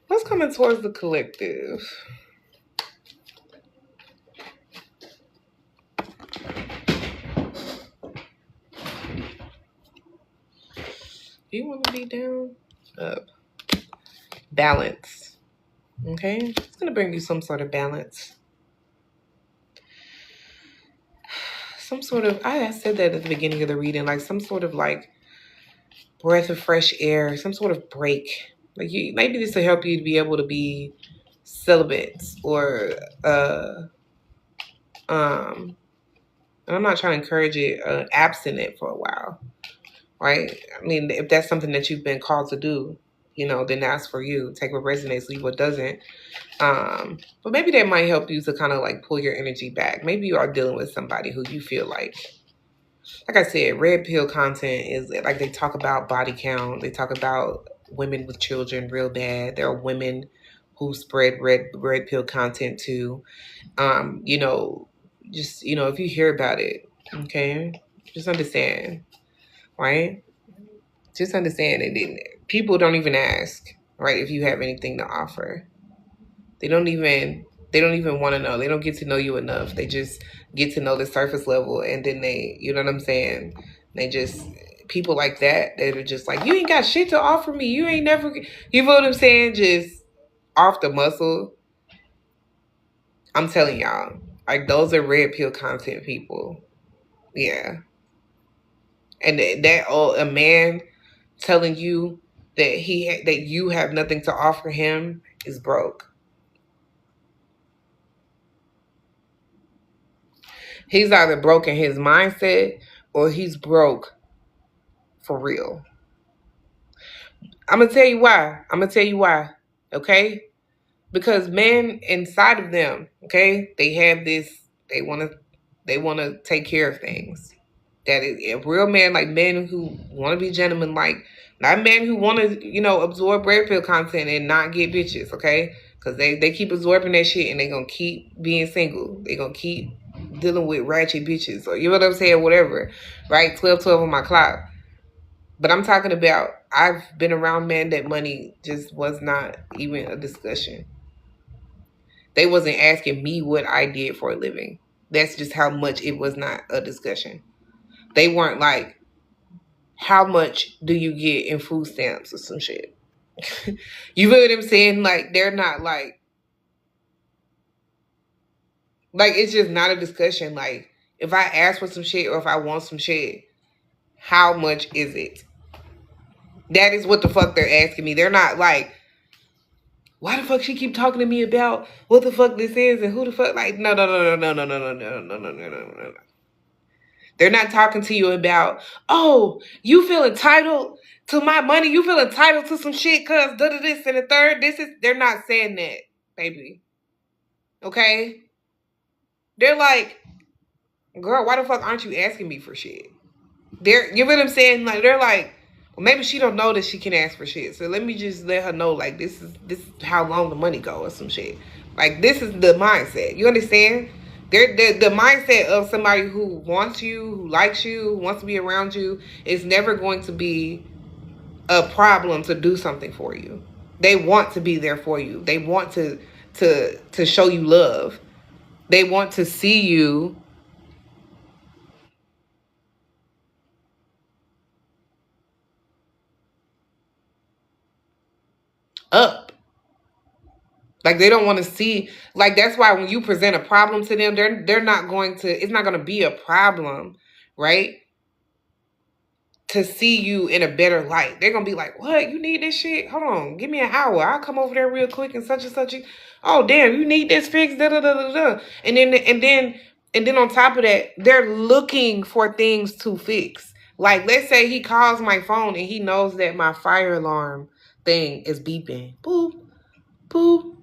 What's coming towards the collective? Do you want to be down? Up. Balance. Okay? It's going to bring you some sort of balance. Some sort of, I said that at the beginning of the reading, like some sort of like breath of fresh air, some sort of break. Like maybe this will help you to be able to be celibate or and I'm not trying to encourage it, abstinent for a while, right? I mean, if that's something that you've been called to do, then that's for you. Take what resonates, leave what doesn't. But maybe that might help you to kind of like pull your energy back. Maybe you are dealing with somebody who you feel like I said, red pill content is like they talk about body count. They talk about women with children real bad. There are women who spread red pill content too. If you hear about it, okay, just understand, right? Just understand it. People don't even ask, right, if you have anything to offer. They don't even want to know. They don't get to know you enough. They just get to know the surface level, and then they, you know what I'm saying? They just, people like that are just like, you ain't got shit to offer me. You ain't never, you know what I'm saying? Just off the muscle. I'm telling y'all, like those are red pill content people. Yeah. And a man telling you that that you have nothing to offer him is broke. He's either broke in his mindset or he's broke for real. I'm going to tell you why. Okay? Because men inside of them, okay, they have this, they want to take care of things. That is a real man, like men who want to be gentlemen, like not men who want to, absorb red pill content and not get bitches, okay? Because they keep absorbing that shit and they going to keep being single. They going to keep dealing with ratchet bitches or, you know what I'm saying, whatever, right? 12 on my clock. But I'm talking about, I've been around men that money just was not even a discussion. They wasn't asking me what I did for a living. That's just how much it was not a discussion. They weren't like, how much do you get in food stamps or some shit? You know what I'm saying? Like, they're not like it's just not a discussion. Like, if I ask for some shit or if I want some shit, how much is it? That is what the fuck they're asking me. They're not like, why the fuck she keep talking to me about what the fuck this is and who the fuck, like, no. They're not talking to you about, oh, you feel entitled to my money. You feel entitled to some shit because this and the third. They're not saying that, baby. Okay? They're like, girl, why the fuck aren't you asking me for shit? You know what I'm saying? Like, they're like, well, maybe she don't know that she can ask for shit. So let me just let her know, like, this is how long the money go or some shit. Like, this is the mindset. You understand? They're the mindset of somebody who wants you, who likes you, who wants to be around you is never going to be a problem to do something for you. They want to be there for you. They want to show you love. They want to see you. Like, they don't want to see, like, that's why when you present a problem to them, they're not going to, it's not going to be a problem, right? To see you in a better light. They're going to be like, what? You need this shit? Hold on. Give me an hour. I'll come over there real quick and such and such. Oh, damn, you need this fixed? Da, da, da, da, da. And then on top of that, they're looking for things to fix. Like, let's say he calls my phone and he knows that my fire alarm thing is beeping. Boop, boop,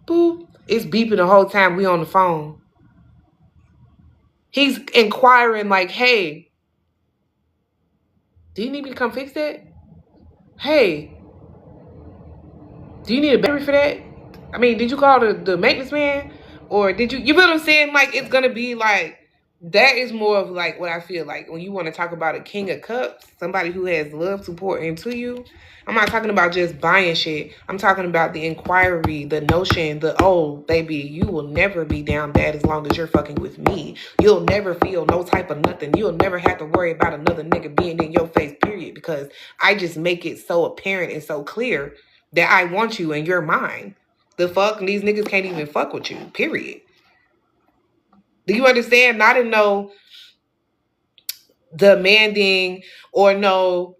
boop. It's beeping the whole time we on the phone. He's inquiring like, hey, do you need me to come fix that? Hey, do you need a battery for that? I mean, did you call the maintenance man? Or did you feel what I'm saying? Like, it's going to be like, that is more of like what I feel like when you want to talk about a king of cups, somebody who has love to pour into you. I'm not talking about just buying shit. I'm talking about the inquiry, the notion, oh, baby, you will never be down bad as long as you're fucking with me. You'll never feel no type of nothing. You'll never have to worry about another nigga being in your face, period. Because I just make it so apparent and so clear that I want you and you're mine. The fuck? These niggas can't even fuck with you, period. Do you understand? Not in no demanding or no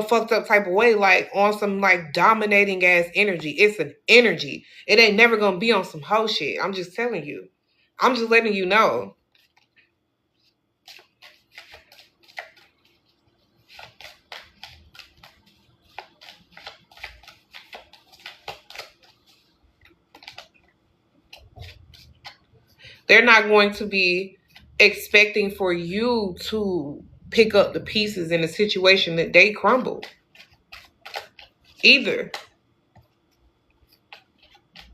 fucked up type of way, like on some like dominating ass energy. It's an energy. It ain't never gonna be on some hoe shit. I'm just telling you. I'm just letting you know. They're not going to be expecting for you to pick up the pieces in a situation that they crumble either.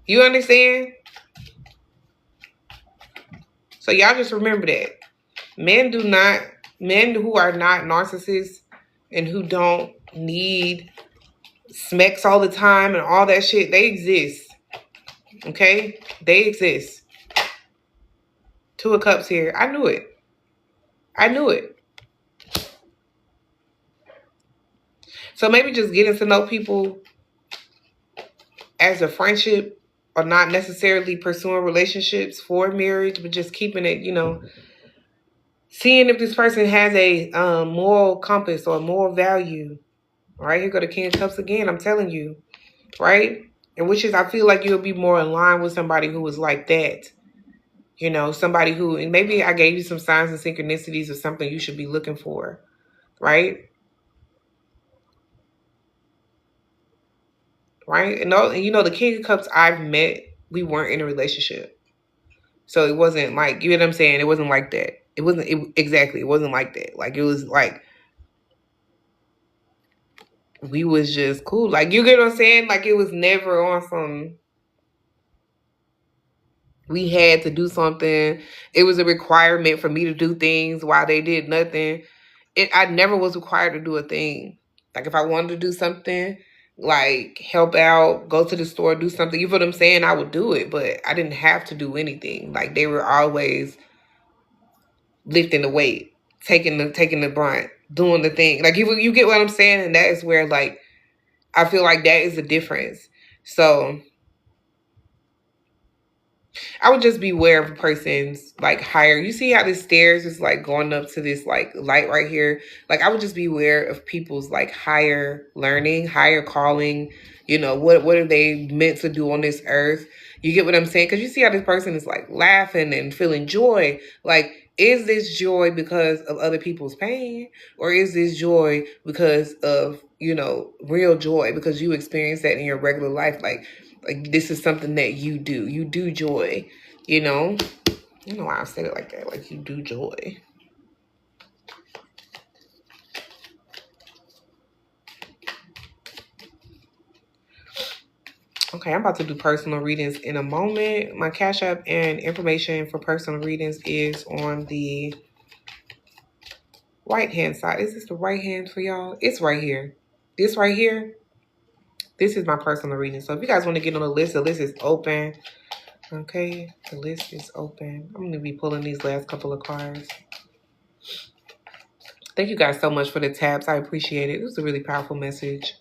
You understand? So y'all just remember that. Men who are not narcissists and who don't need smacks all the time and all that shit, they exist. Okay? They exist. Two of Cups here. I knew it. So maybe just getting to know people as a friendship, or not necessarily pursuing relationships for marriage, but just keeping it, seeing if this person has a moral compass or moral value. All right, here go the King of Cups again. I'm telling you, right? And which is, I feel like you'll be more in line with somebody who is like that. Somebody who, and maybe I gave you some signs and synchronicities of something you should be looking for, right? Right? And the King of Cups I've met, we weren't in a relationship. So it wasn't like, you know what I'm saying? It wasn't like that. It wasn't like that. Like, it was like, we was just cool. Like, you get what I'm saying? Like, it was never on some, we had to do something. It was a requirement for me to do things while they did nothing. I never was required to do a thing. Like, if I wanted to do something, like help out, go to the store, do something, you feel what I'm saying? I would do it, but I didn't have to do anything. Like, they were always lifting the weight, taking the brunt, doing the thing. Like, you get what I'm saying? And that is where, like, I feel like that is the difference. So I would just be aware of a person's like higher. You see how the stairs is like going up to this like light right here? Like, I would just be aware of people's like higher learning, higher calling. What are they meant to do on this earth? You get what I'm saying? Because you see how this person is like laughing and feeling joy. Like, is this joy because of other people's pain? Or is this joy because of, real joy? Because you experience that in your regular life. Like this is something that you do. You do joy, I don't know why I said it like that. Like, you do joy. Okay, I'm about to do personal readings in a moment. My Cash App and information for personal readings is on the right-hand side. Is this the right hand for y'all? It's right here. This right here, this is my personal reading. So if you guys want to get on the list is open. Okay, the list is open. I'm going to be pulling these last couple of cards. Thank you guys so much for the taps. I appreciate it. It was a really powerful message.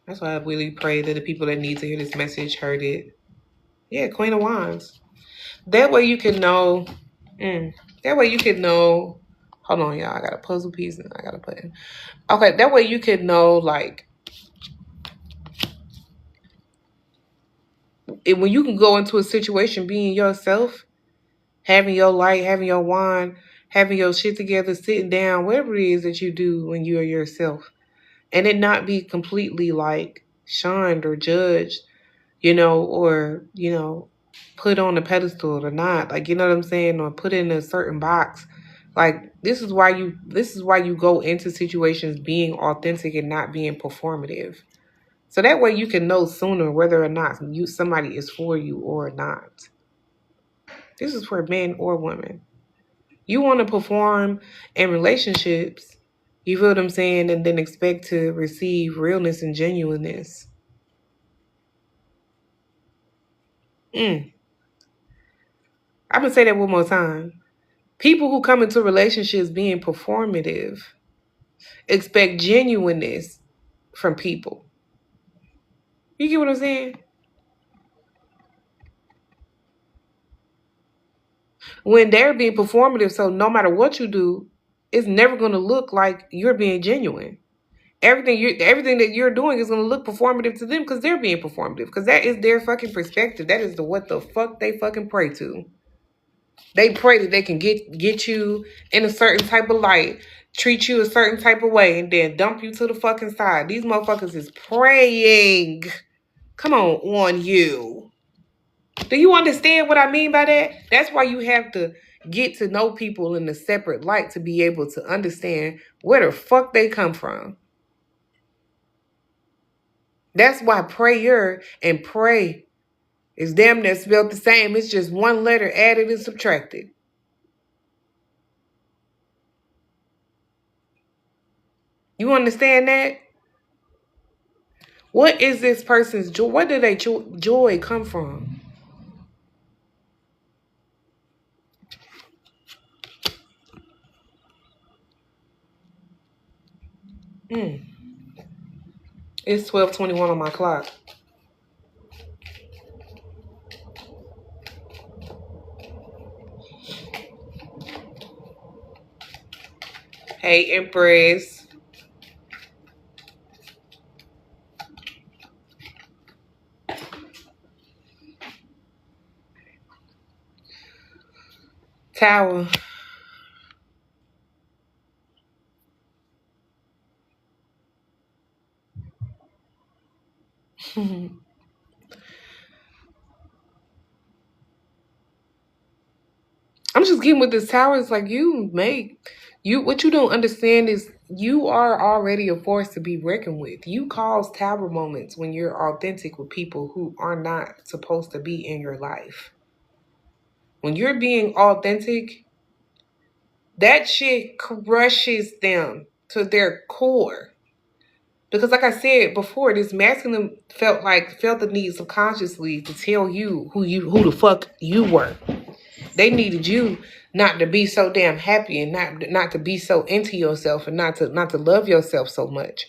That's why I really pray that the people that need to hear this message heard it. Yeah, Queen of Wands. That way you can know. That way you can know. Hold on, y'all. I got a puzzle piece and I gotta put in. Okay, that way you can know, like, when you can go into a situation being yourself, having your light, having your wand, having your shit together, sitting down, whatever it is that you do when you are yourself, and it not be completely like shunned or judged, or put on a pedestal or not, like, you know what I'm saying, or put in a certain box. Like, this is why you go into situations being authentic and not being performative. So that way you can know sooner whether or not somebody is for you or not. This is for men or women. You want to perform in relationships, you feel what I'm saying, and then expect to receive realness and genuineness. I'm going to say that one more time. People who come into relationships being performative expect genuineness from people. You get what I'm saying? When they're being performative, so no matter what you do, it's never going to look like you're being genuine. Everything that you're doing is going to look performative to them because they're being performative, because that is their fucking perspective. That is what the fuck they fucking pray to. They pray that they can get you in a certain type of light, treat you a certain type of way, and then dump you to the fucking side. These motherfuckers is praying. Come on you. Do you understand what I mean by that? That's why you have to get to know people in a separate light to be able to understand where the fuck they come from. That's why prayer and pray is damn near spelled the same. It's just one letter added and subtracted. You understand that? What is this person's joy? Where did their joy come from? It's 12:21 on my clock. Hey, Empress. Tower. I'm just getting with this tower. It's like what you don't understand is you are already a force to be reckoned with. You cause tower moments when you're authentic with people who are not supposed to be in your life. When you're being authentic, that shit crushes them to their core. Because like I said before, this masculine felt the need subconsciously to tell you who the fuck you were. They needed you not to be so damn happy and not to be so into yourself and not to love yourself so much.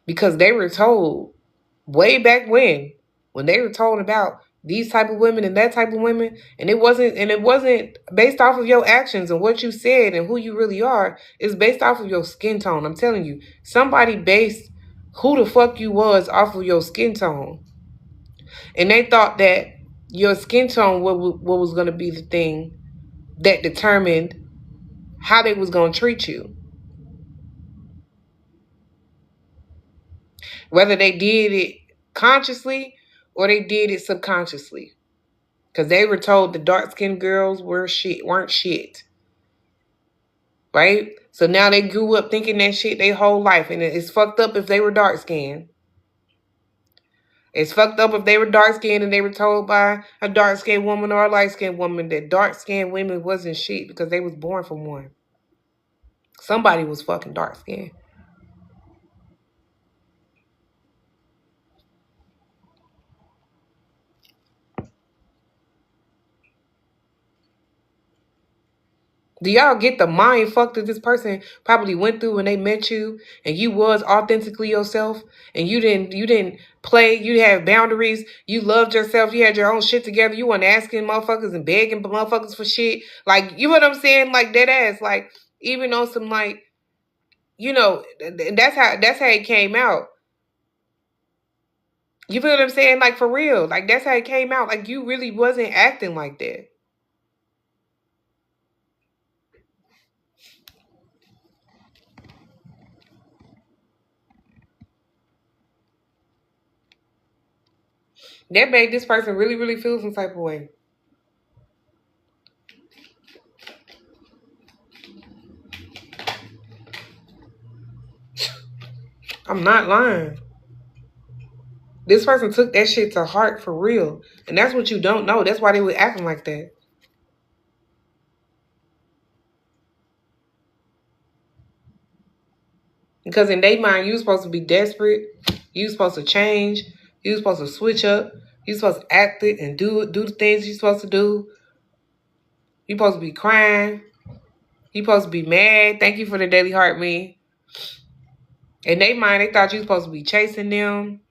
Because they were told way back when they were told about these type of women and that type of women, and it wasn't based off of your actions and what you said and who you really are. It's based off of your skin tone. I'm telling you, somebody based who the fuck you was off of your skin tone, and they thought that your skin tone what was going to be the thing that determined how they was going to treat you, whether they did it consciously or they did it subconsciously. Because they were told the dark-skinned girls weren't shit. Right? So now they grew up thinking that shit their whole life. And it's fucked up if they were dark-skinned. It's fucked up if they were dark-skinned and they were told by a dark-skinned woman or a light-skinned woman that dark-skinned women wasn't shit because they was born from one. Somebody was fucking dark-skinned. Do y'all get the mind fuck that this person probably went through when they met you and you was authentically yourself and you didn't play, you had boundaries, you loved yourself, you had your own shit together, you weren't asking motherfuckers and begging motherfuckers for shit. Like, you know what I'm saying? Like, dead ass. Like, even on some like, that's how it came out. You feel what I'm saying? Like, for real. Like, that's how it came out. Like, you really wasn't acting like that. That made this person really, really feel some type of way. I'm not lying. This person took that shit to heart for real. And that's what you don't know. That's why they were acting like that. Because in their mind, you supposed to be desperate. You supposed to change. You supposed to switch up. You supposed to act it and do the things you supposed to do. You supposed to be crying. You supposed to be mad. Thank you for the daily heart, me. In their mind, they thought you supposed to be chasing them.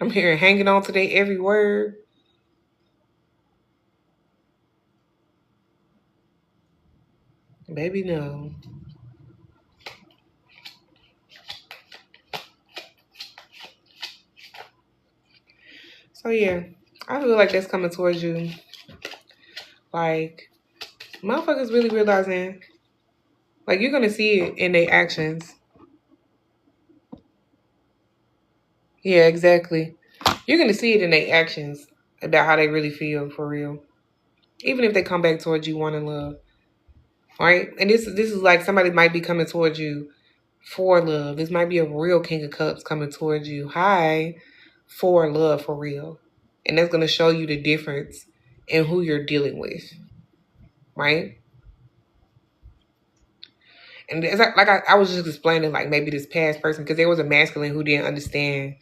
I'm here hanging on to their every word. Baby, no. So yeah, I feel like that's coming towards you. Like, motherfuckers really realizing, like, you're gonna see it in their actions. Yeah, exactly. You're gonna see it in their actions about how they really feel for real. Even if they come back towards you wanting love, right? And this is like somebody might be coming towards you for love. This might be a real King of Cups coming towards you. Hi, for love for real, and that's gonna show you the difference in who you're dealing with, right? And it's like I was just explaining, like maybe this past person, because there was a masculine who didn't understand.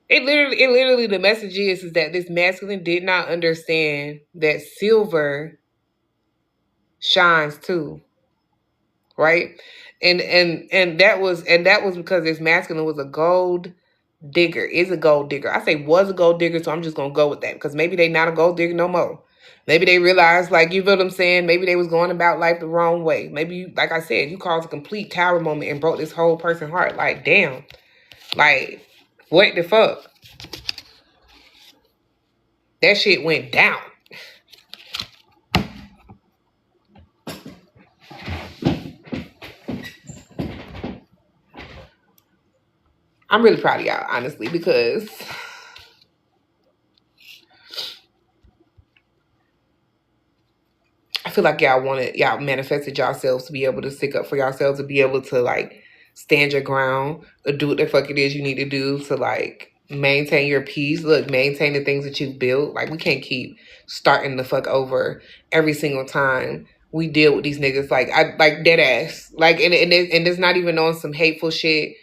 It literally, the message is that this masculine did not understand that silver shines too, right? And that was because this masculine was a gold digger, is a gold digger. I say was a gold digger, so I'm just gonna go with that because maybe they not a gold digger no more. Maybe they realized, like, you feel what I'm saying? Maybe they was going about life the wrong way. Maybe you, like I said, you caused a complete tower moment and broke this whole person's heart. Like, damn. Like, what the fuck? That shit went down. I'm really proud of y'all, honestly, because I feel like y'all manifested yourselves to be able to stick up for yourselves, to be able to, like, stand your ground or do what the fuck it is you need to do to, like, maintain your peace. Look, maintain the things that you've built. Like, we can't keep starting the fuck over every single time we deal with these niggas. Like, I like dead ass. Like, and it's not even on some hateful shit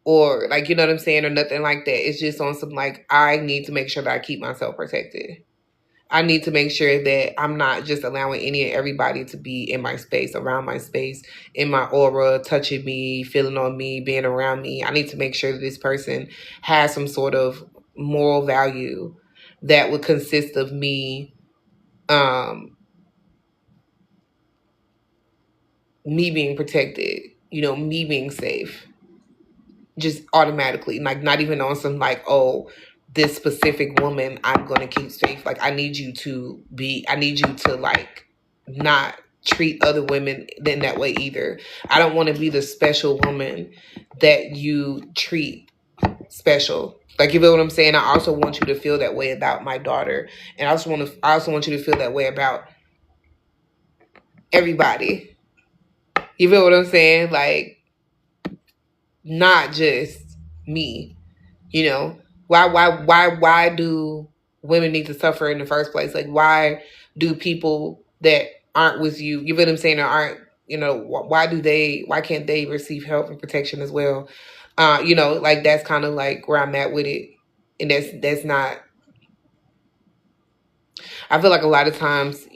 or, like, you know what I'm saying, or nothing like that. It's just on some, like, I need to make sure that I keep myself protected. I need to make sure that I'm not just allowing any and everybody to be in my space, around my space, in my aura, touching me, feeling on me, being around me. I need to make sure that this person has some sort of moral value that would consist of me, me being protected, me being safe, just automatically, like, not even on some, like, oh, this specific woman I'm gonna keep safe. Like, I need you to like not treat other women in that way either. I don't want to be the special woman that you treat special. Like, you feel what I'm saying? I also want you to feel that way about my daughter, and I also want you to feel that way about everybody. You feel what I'm saying? Like, not just me. Why do women need to suffer in the first place? Like, why do people that aren't with you, you feel what I'm saying, or aren't why can't they receive help and protection as well? Like that's kind of like where I'm at with it. And that's not, I feel like a lot of times,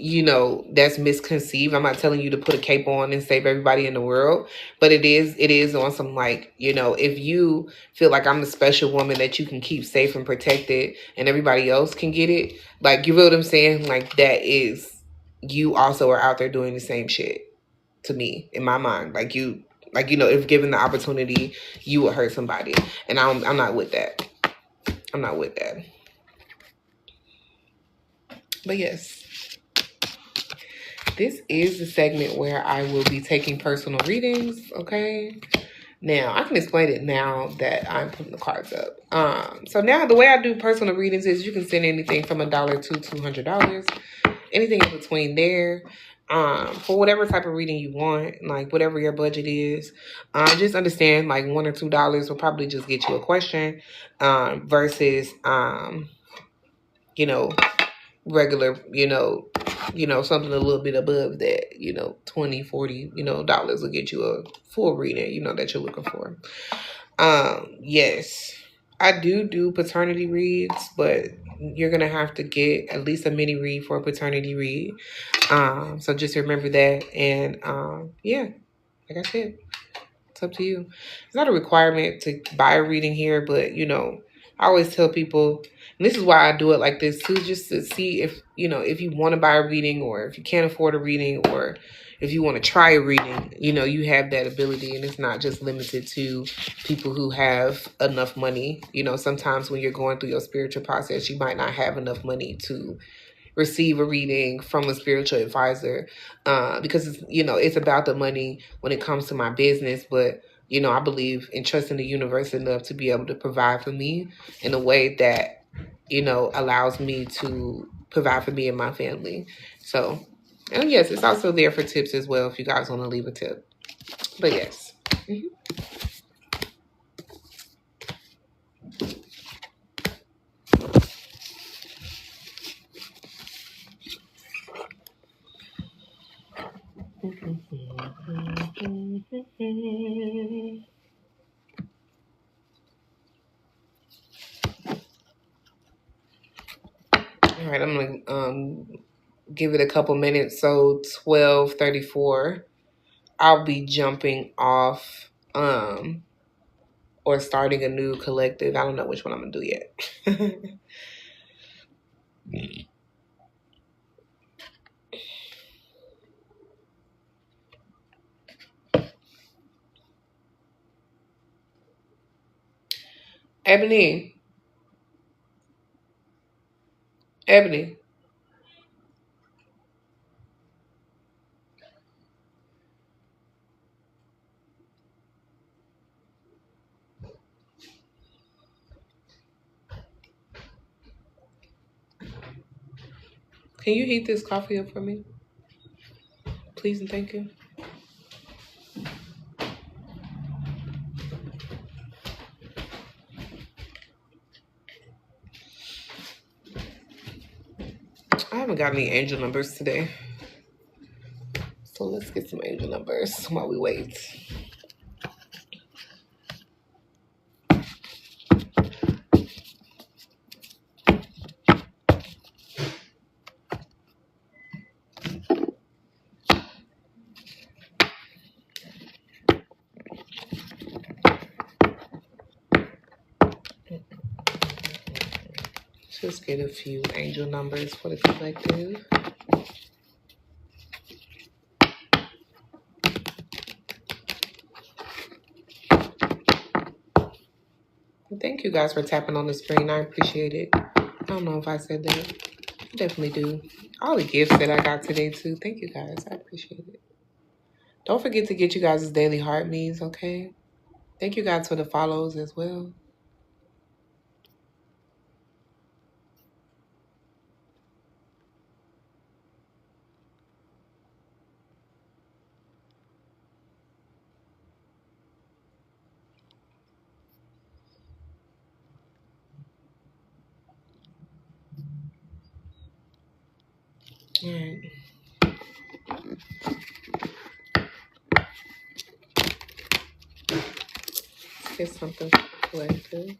that's misconceived. I'm not telling you to put a cape on and save everybody in the world, but it is on some like, if you feel like I'm the special woman that you can keep safe and protected and everybody else can get it, like, you feel what I'm saying? Like, that is, you also are out there doing the same shit to me in my mind. If given the opportunity, you would hurt somebody. And I'm not with that. I'm not with that. But yes. This is the segment where I will be taking personal readings, okay? Now, I can explain it now that I'm putting the cards up. So now the way I do personal readings is you can send anything from $1 to $200, anything in between there. For whatever type of reading you want, like whatever your budget is. Just understand like $1 or $2 will probably just get you a question, versus regular, something a little bit above that, 20, 40, dollars will get you a full reading, that you're looking for. Yes, I do paternity reads, but you're going to have to get at least a mini read for a paternity read. So just remember that. And, yeah, like I said, it's up to you. It's not a requirement to buy a reading here, but, I always tell people, and this is why I do it like this too, just to see if you want to buy a reading, or if you can't afford a reading, or if you want to try a reading, you have that ability, and it's not just limited to people who have enough money. Sometimes when you're going through your spiritual process, you might not have enough money to receive a reading from a spiritual advisor, because it's about the money when it comes to my business. But I believe in trusting the universe enough to be able to provide for me in a way that allows me to provide for me and my family. So, and yes, it's also there for tips as well if you guys want to leave a tip. But yes. Mm-hmm. All right, I'm gonna give it a couple minutes. So 12:34, I'll be jumping off or starting a new collective. I don't know which one I'm gonna do yet. Ebony. Ebony. Can you heat this coffee up for me? Please and thank you. I haven't got any angel numbers today. So let's get some angel numbers while we wait. Just get a few angel numbers for the collective. Thank you guys for tapping on the screen. I appreciate it. I don't know if I said that. I definitely do. All the gifts that I got today too. Thank you guys. I appreciate it. Don't forget to get you guys' daily heart means, okay? Thank you guys for the follows as well. All right. It's something collective.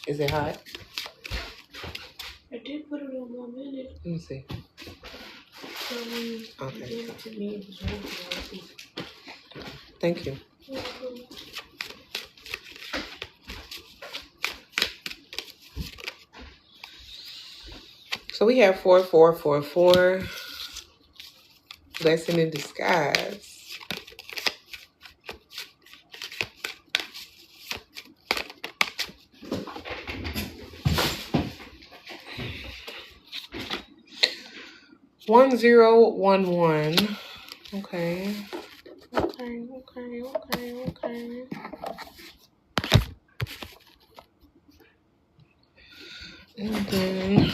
Is it hot? I did put it on 1 minute. Let me see. Okay. Give it to me. It was ready. Thank you. So we have 4444. Blessing in disguise. One 1011. Okay. Okay. And then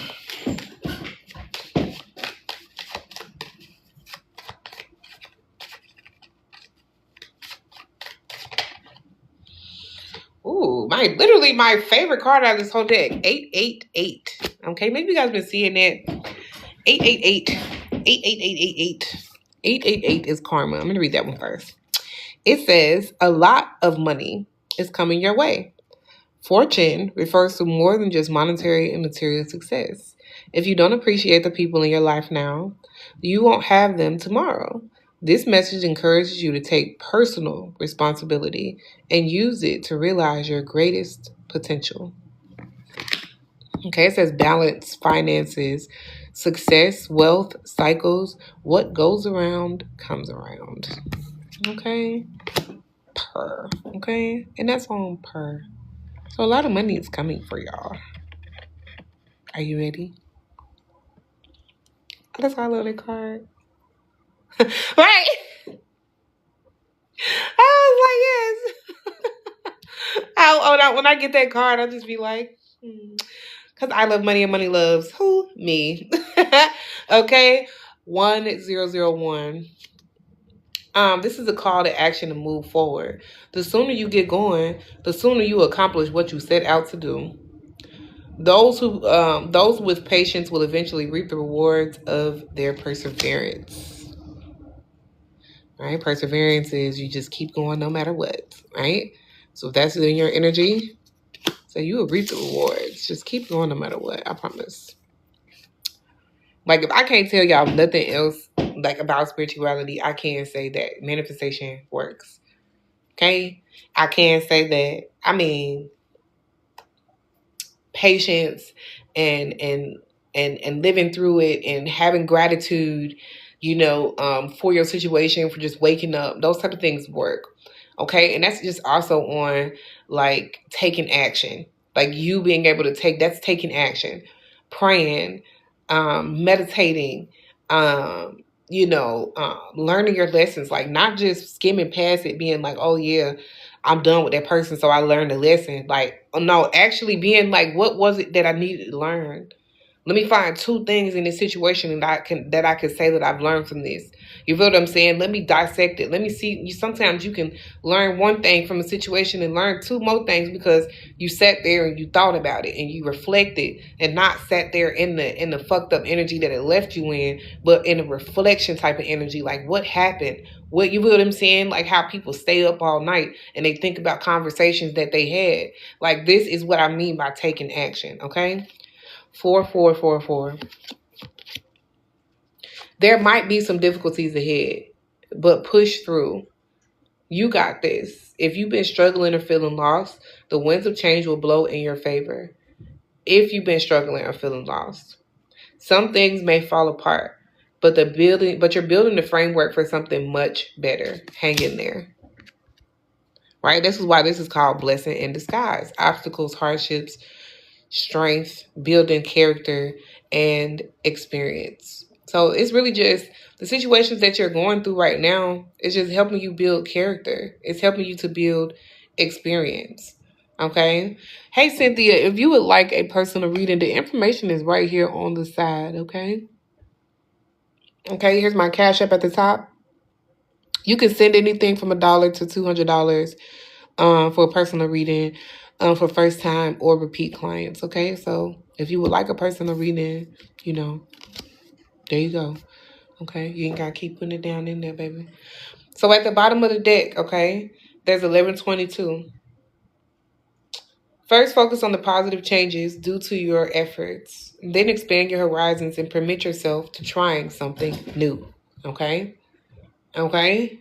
literally my favorite card out of this whole deck. 888. Okay, maybe you guys been seeing that. 888. 88888. 888 is karma. I'm gonna read that one first. It says a lot of money is coming your way. Fortune refers to more than just monetary and material success. If you don't appreciate the people in your life now, you won't have them tomorrow. This message encourages you to take personal responsibility and use it to realize your greatest potential. Okay, it says balance, finances, success, wealth, cycles. What goes around comes around. Okay, per. Okay, and that's on per. So a lot of money is coming for y'all. Are you ready? That's why I love that card. Right? I was like, yes. When I get that card, I'll just be like, because I love money and money loves who? Me. Okay. 1001. This is a call to action to move forward. The sooner you get going, the sooner you accomplish what you set out to do. Those with patience will eventually reap the rewards of their perseverance. Right? Perseverance is you just keep going no matter what. Right? So if that's in your energy, so you will reap the rewards. Just keep going no matter what. I promise. Like if I can't tell y'all nothing else like about spirituality, I can say that manifestation works. Okay? I can say that. I mean, patience and living through it and having gratitude, for your situation, for just waking up, those type of things work. Okay, and that's just also on like taking action, like you being able to that's taking action, praying, meditating, learning your lessons, like not just skimming past it, being like, oh yeah, I'm done with that person, so I learned a lesson. Like, no, actually being like, what was it that I needed to learn? Let me find two things in this situation that I can say that I've learned from this. You feel what I'm saying? Let me dissect it. Let me see. Sometimes you can learn one thing from a situation and learn two more things because you sat there and you thought about it and you reflected and not sat there in the fucked up energy that it left you in, but in a reflection type of energy. Like what happened? What, you feel what I'm saying? Like how people stay up all night and they think about conversations that they had. Like this is what I mean by taking action. Okay. 4444. There might be some difficulties ahead, but push through. You got this. If you've been struggling or feeling lost, the winds of change will blow in your favor. If you've been struggling or feeling lost, some things may fall apart, but you're building the framework for something much better. Hang in there. Right? This is why this is called blessing in disguise. Obstacles, hardships, strength, building character, and experience. So it's really just the situations that you're going through right now. It's just helping you build character. It's helping you to build experience. Okay. Hey, Cynthia, if you would like a personal reading, the information is right here on the side. Okay. Okay. Here's my Cash App at the top. You can send anything from $1 to $200 for a personal reading for first time or repeat clients. Okay. So if you would like a personal reading, there you go. Okay, you ain't gotta keep putting it down in there, baby. So at the bottom of the deck, okay, there's 1122. First, focus on the positive changes due to your efforts. Then expand your horizons and permit yourself to trying something new. Okay? Okay?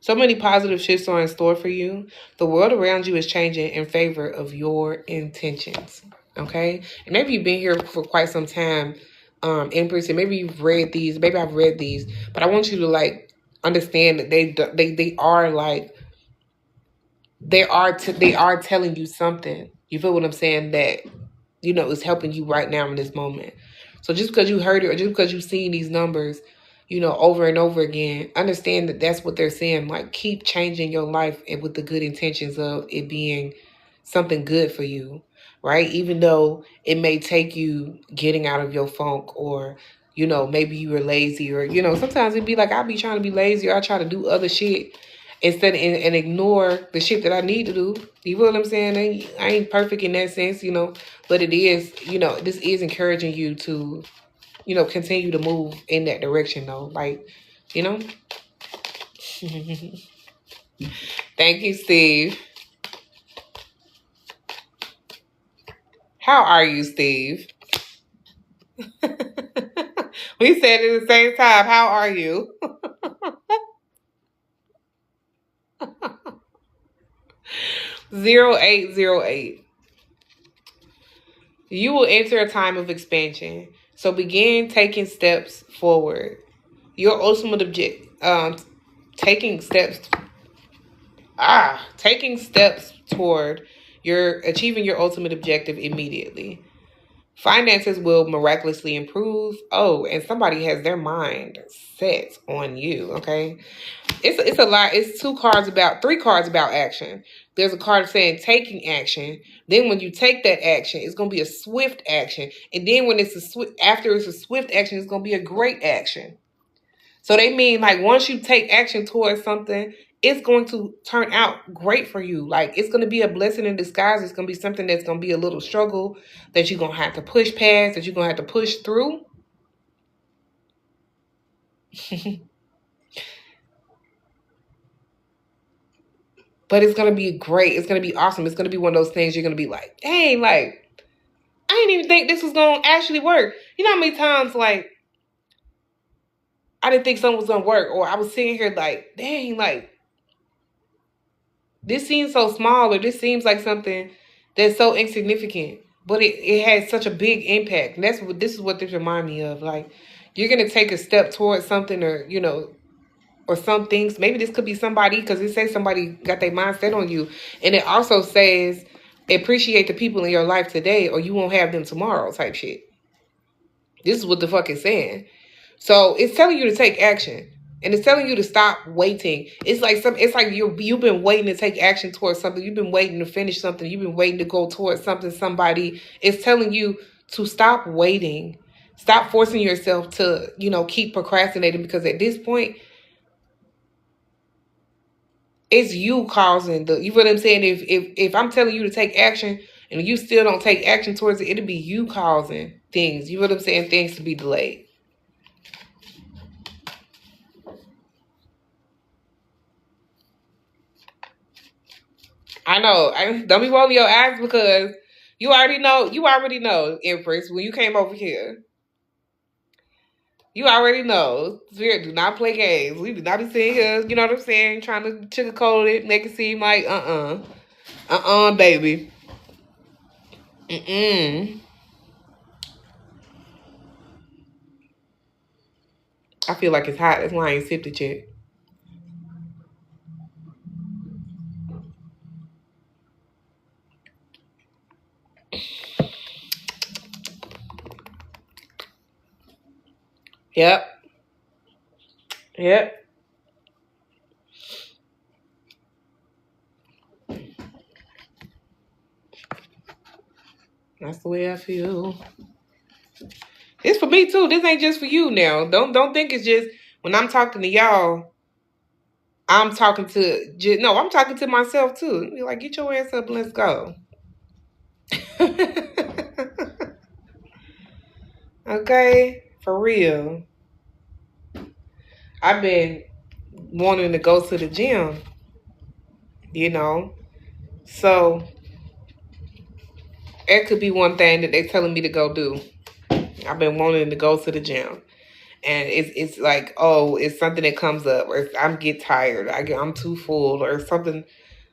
So many positive shifts are in store for you. The world around you is changing in favor of your intentions. Okay? And maybe you've been here for quite some time, Empress, and maybe you've read these, maybe I've read these, but I want you to like understand that they are like they are telling you something. You feel what I'm saying? That is helping you right now in this moment. So just because you heard it or just because you've seen these numbers, over and over again, understand that that's what they're saying. Like, keep changing your life and with the good intentions of it being something good for you, right? Even though it may take you getting out of your funk, or maybe you were lazy, or sometimes it'd be like I be trying to be lazy, or I try to do other shit instead and ignore the shit that I need to do. You feel what I'm saying? I ain't perfect in that sense, but it is, this is encouraging you to, continue to move in that direction though. Like, you know? Thank you, Steve. How are you, Steve? We said it at the same time. How are you? 0808. You will enter a time of expansion. So begin taking steps forward. Your ultimate object, taking steps toward your achieving your ultimate objective immediately. Finances will miraculously improve. Oh, and somebody has their mind set on you. Okay, it's a lot. It's three cards about action. There's a card saying taking action. Then when you take that action, it's gonna be a swift action. And then when after it's a swift action, it's gonna be a great action. So they mean like once you take action towards something, it's going to turn out great for you. Like it's going to be a blessing in disguise. It's going to be something that's going to be a little struggle that you're going to have to push past, that you're going to have to push through. But it's going to be great. It's going to be awesome. It's going to be one of those things you're going to be like, dang, like, I didn't even think this was going to actually work. You know how many times, like, I didn't think something was going to work, or I was sitting here like, dang, like, this seems so small, or this seems like something that's so insignificant, but it has such a big impact. And this is what this reminds me of. Like, you're gonna take a step towards something, or or some things. Maybe this could be somebody, because it says somebody got their mind set on you, and it also says appreciate the people in your life today, or you won't have them tomorrow. Type shit. This is what the fuck it's saying. So it's telling you to take action. And it's telling you to stop waiting. It's like you've been waiting to take action towards something. You've been waiting to finish something. You've been waiting to go towards something, somebody. It's telling you to stop waiting. Stop forcing yourself to, keep procrastinating, because at this point, it's you causing you feel what I'm saying? If I'm telling you to take action and you still don't take action towards it, it'll be you causing things. You feel what I'm saying? Things to be delayed. I know. Don't be rolling your eyes, because you already know, Empress, when you came over here. You already know. Spirit do not play games. We do not be sitting here, you know what I'm saying, trying to sugarcoat it, make it seem like baby. I feel like it's hot. That's why I ain't sipped it yet. Yep. Yep. That's the way I feel. It's for me too. This ain't just for you now. Don't think it's just when I'm talking to y'all. I'm talking to myself too. You're like, get your ass up and let's go. Okay. For real. I've been wanting to go to the gym, you know. So it could be one thing that they're telling me to go do. I've been wanting to go to the gym. And it's like, oh, it's something that comes up, or I'm get tired, I'm too full, or something.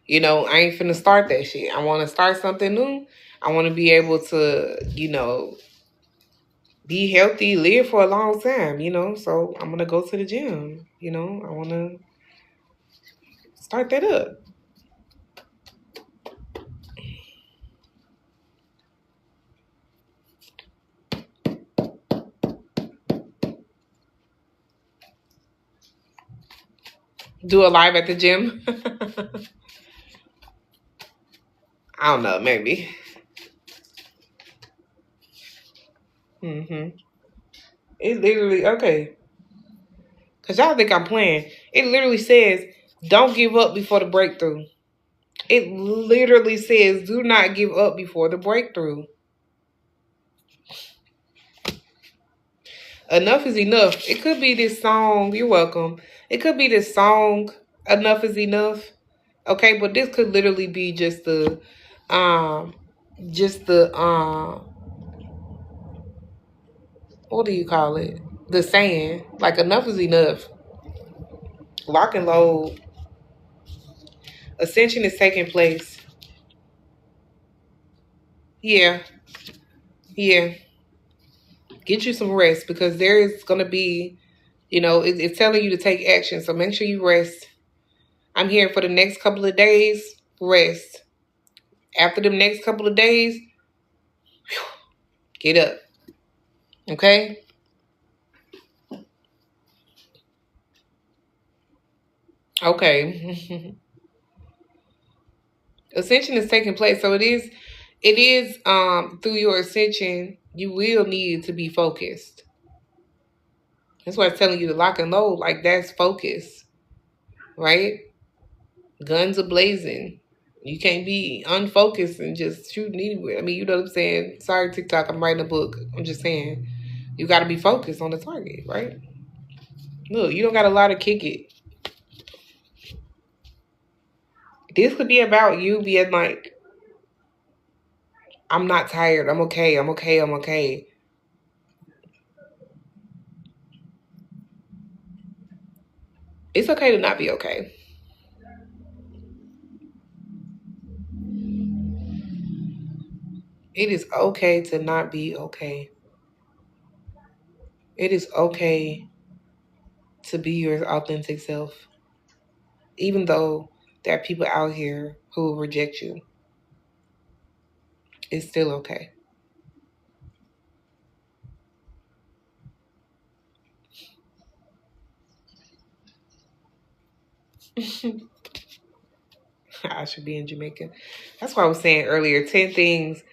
I ain't finna start that shit. I want to start something new. I want to be able to, be healthy, live for a long time. So I'm gonna go to the gym. I want to start that up. Do a live at the gym. I don't know, maybe. It literally okay. Cause y'all think I'm playing. It literally says, "Don't give up before the breakthrough." It literally says, "Do not give up before the breakthrough." Enough is enough. It could be this song. You're welcome. It could be this song. Enough is enough. Okay, but this could literally be um, just the what do you call it? The saying, like enough is enough. Lock and load. Ascension is taking place. Yeah, yeah. Get you some rest because there is gonna be, it's telling you to take action. So make sure you rest. I'm here for the next couple of days. Rest. After the next couple of days, get up. Okay? Okay. Ascension is taking place. So it is through your ascension, you will need to be focused. That's why I'm telling you to lock and load. Like that's focus. Right? Guns are blazing. You can't be unfocused and just shooting anywhere. I mean, you know what I'm saying? Sorry, TikTok, I'm writing a book. I'm just saying. You gotta be focused on the target, right? Look, you don't got a lot of kick it. This could be about you being like, I'm not tired. I'm okay. I'm okay. I'm okay. It's okay to not be okay. It is okay to not be okay. It is okay to be your authentic self, even though there are people out here who will reject you. It's still okay. I should be in Jamaica. That's why I was saying earlier 10 things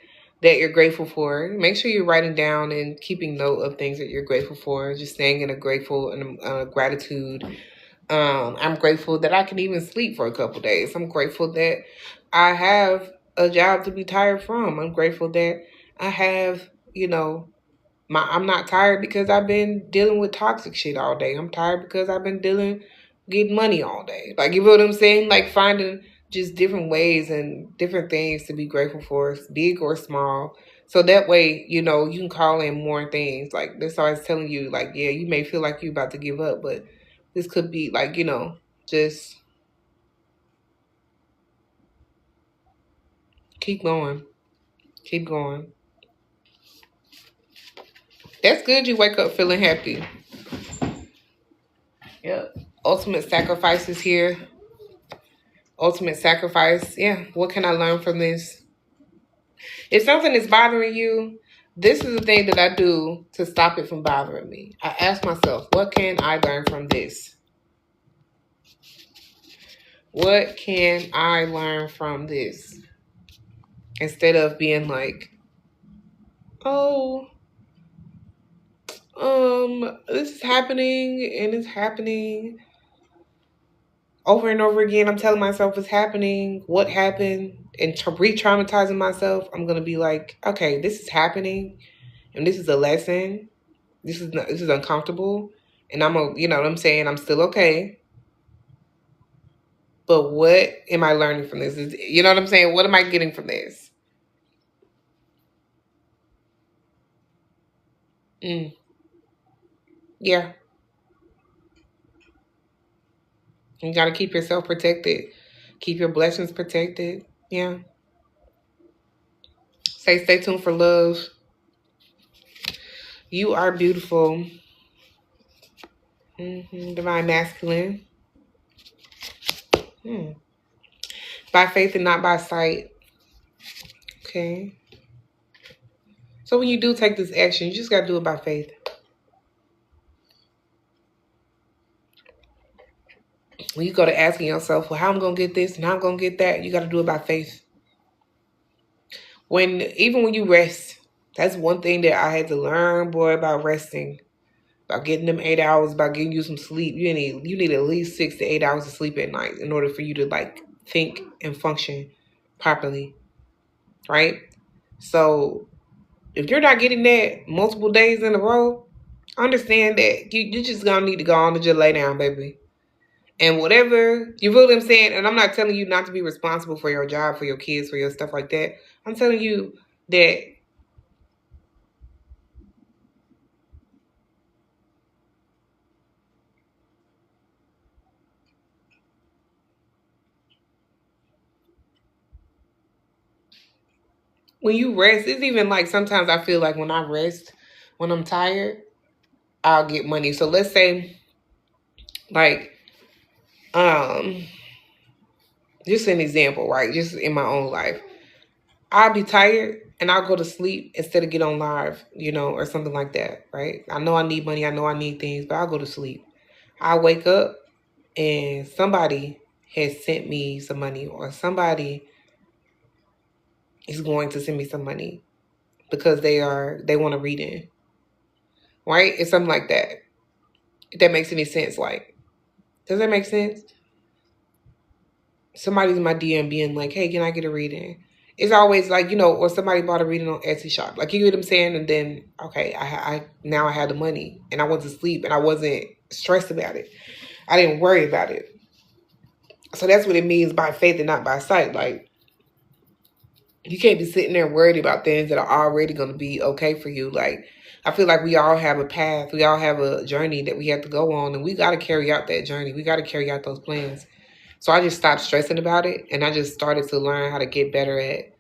that you're grateful for. Make sure you're writing down and keeping note of things that you're grateful for. Just staying in a grateful and gratitude. I'm grateful that I can even sleep for a couple days. I'm grateful that I have a job to be tired from. I'm grateful that I have, I'm not tired because I've been dealing with toxic shit all day. I'm tired because I've been getting money all day. Like, you know what I'm saying? Like, finding just different ways and different things to be grateful for, big or small. So that way, you can call in more things. Like, that's always telling you, like, yeah, you may feel like you're about to give up, but this could be like, just keep going. Keep going. That's good you wake up feeling happy. Yep. Ultimate sacrifice is here. Ultimate sacrifice. Yeah. What can I learn from this? If something is bothering you, this is the thing that I do to stop it from bothering me. I ask myself, what can I learn from this? What can I learn from this? Instead of being like, oh, this is happening and it's happening over and over again. I'm telling myself it's happening, what happened, and re-traumatizing myself. I'm gonna be like, okay, this is happening, and this is a lesson. This is uncomfortable, and you know what I'm saying? I'm still okay. But what am I learning from this? You know what I'm saying? What am I getting from this? Yeah. You got to keep yourself protected. Keep your blessings protected. Yeah. Stay tuned for love. You are beautiful. Divine masculine. By faith and not by sight. Okay. So when you do take this action, you just got to do it by faith. When you go to asking yourself, well, how I'm going to get this and how I'm going to get that, you got to do it by faith. Even when you rest, that's one thing that I had to learn, boy, about resting. About getting them 8 hours, about getting you some sleep. You need at least 6 to 8 hours of sleep at night in order for you to like think and function properly. Right? So if you're not getting that multiple days in a row, understand that you just gonna need to go on and just lay down, baby. And whatever, you feel what I'm saying? And I'm not telling you not to be responsible for your job, for your kids, for your stuff like that. I'm telling you that when you rest, it's even like sometimes I feel like when I rest, when I'm tired, I'll get money. So let's say, like, just an example, right? Just in my own life. I'll be tired and I'll go to sleep instead of get on live, you know, or something like that, right? I know I need money, I know I need things, but I'll go to sleep. I wake up and somebody has sent me some money, or somebody is going to send me some money because they want to read in. Right? It's something like that. If that makes any sense, like, does that make sense? Somebody's in my DM being like, hey, can I get a reading? It's always like, you know, or somebody bought a reading on Etsy shop. Like, you get what I'm saying? And then, okay, I now I had the money and I went to sleep and I wasn't stressed about it. I didn't worry about it. So that's what it means by faith and not by sight. Like, you can't be sitting there worried about things that are already going to be okay for you. Like, I feel like we all have a path. We all have a journey that we have to go on, and we got to carry out that journey. We got to carry out those plans. So I just stopped stressing about it, and I just started to learn how to get better at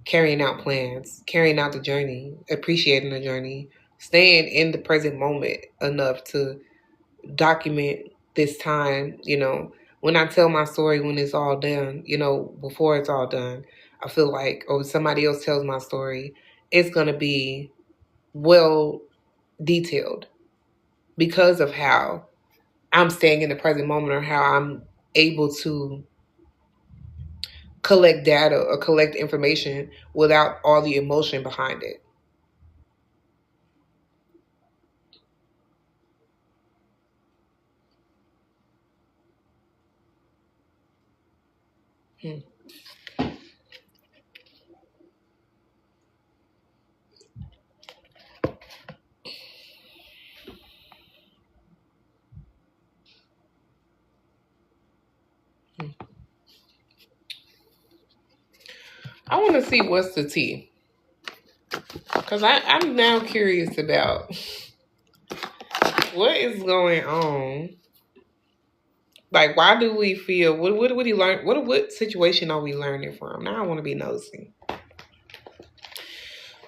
carrying out plans, carrying out the journey, appreciating the journey, staying in the present moment enough to document this time, you know. When I tell my story, when it's all done, you know, before it's all done, I feel like, or somebody else tells my story, it's going to be well detailed because of how I'm staying in the present moment, or how I'm able to collect data or collect information without all the emotion behind it. I want to see what's the tea. Because I'm now curious about what is going on. Like, why do we feel, what do we learn? What situation are we learning from? Now I want to be nosy.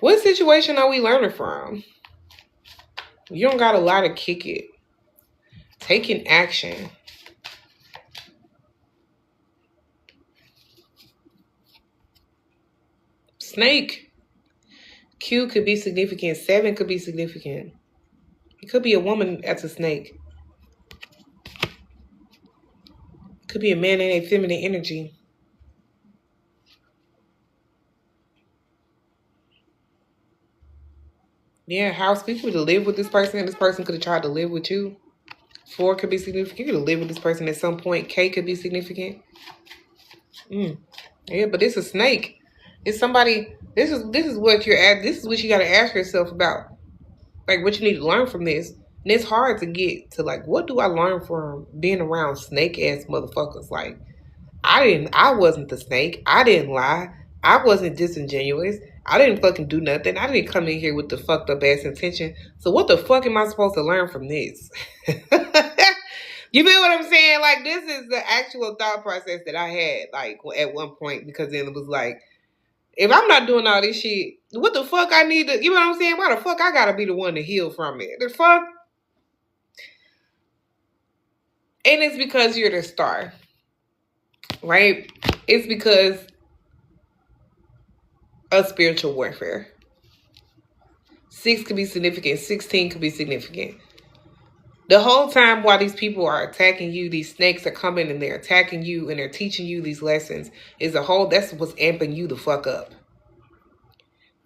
What situation are we learning from? You don't got a lot to kick it. Taking action. Snake. Q could be significant. 7 could be significant. It could be a woman that's a snake. Could be a man in a feminine energy. Yeah, house people to live with this person, and this person could have tried to live with you. 4 could be significant. You could have lived with this person at some point. K could be significant. Yeah, but it's a snake. It's somebody. This is what you're at. This is what you got to ask yourself about. Like, what you need to learn from this. And it's hard to get to, like, what do I learn from being around snake ass motherfuckers? Like, I wasn't the snake. I didn't lie. I wasn't disingenuous. I didn't fucking do nothing. I didn't come in here with the fucked up ass intention. So what the fuck am I supposed to learn from this? You feel what I'm saying? Like, this is the actual thought process that I had, like, at one point, because then it was like, if I'm not doing all this shit, what the fuck I need to, you know what I'm saying? Why the fuck I gotta be the one to heal from it? The fuck? And it's because you're the star, right? It's because of spiritual warfare. 6 could be significant. 16 could be significant. The whole time while these people are attacking you, these snakes are coming and they're attacking you and they're teaching you these lessons, that's what's amping you the fuck up.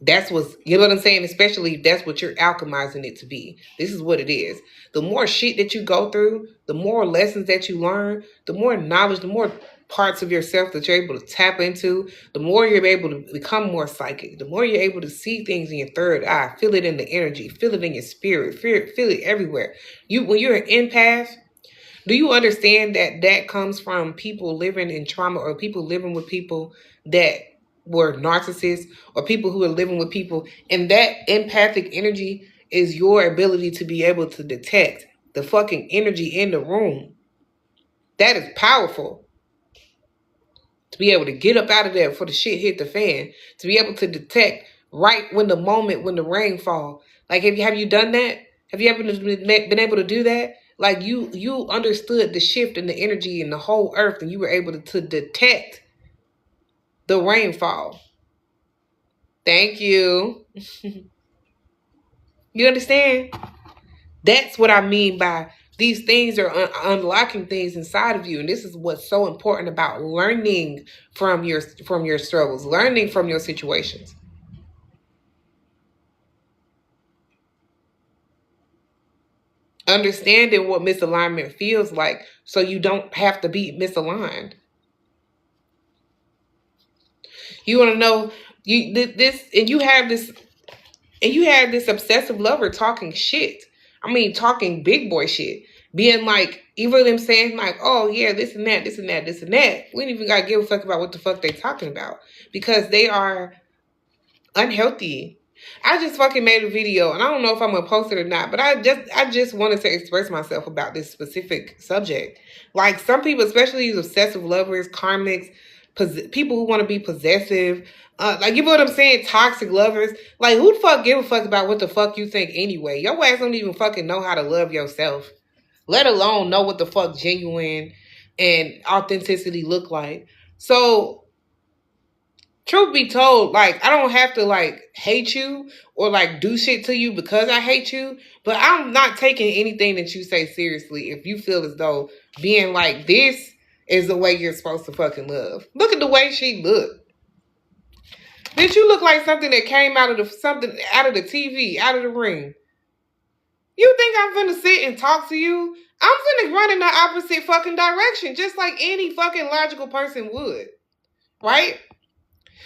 That's what's, you know what I'm saying? Especially if that's what you're alchemizing it to be. This is what it is. The more shit that you go through, the more lessons that you learn, the more knowledge, the more parts of yourself that you're able to tap into, the more you're able to become more psychic, the more you're able to see things in your third eye, feel it in the energy, feel it in your spirit, feel it everywhere. When you're an empath, do you understand that that comes from people living in trauma or people living with people that were narcissists or people who are living with people? And that empathic energy is your ability to be able to detect the fucking energy in the room. That is powerful. To be able to get up out of there before the shit hit the fan. To be able to detect right when the rain fall. Like, have you done that? Have you ever been able to do that? Like, you understood the shift in the energy in the whole earth and you were able to detect the rainfall. Thank you. You understand? That's what I mean by these things are unlocking things inside of you. And this is what's so important about learning from your struggles, learning from your situations. Understanding what misalignment feels like so you don't have to be misaligned. You want to know you have this obsessive lover talking shit. I mean, talking big boy shit. Being like, even them saying like, oh yeah, this and that, this and that, this and that. We don't even gotta give a fuck about what the fuck they talking about. Because they are unhealthy. I just fucking made a video and I don't know if I'm gonna post it or not, but I just wanted to express myself about this specific subject. Like, some people, especially these obsessive lovers, karmics, people who want to be possessive, like, you know what I'm saying, toxic lovers. Like, who the fuck give a fuck about what the fuck you think anyway? Your ass don't even fucking know how to love yourself, let alone know what the fuck genuine and authenticity look like. So, truth be told, like, I don't have to like hate you or like do shit to you because I hate you, but I'm not taking anything that you say seriously if you feel as though being like this is the way you're supposed to fucking love. Look at the way she looked. Bitch, you look like something that came out of the TV, out of the ring. You think I'm finna sit and talk to you? I'm finna run in the opposite fucking direction, just like any fucking logical person would. Right?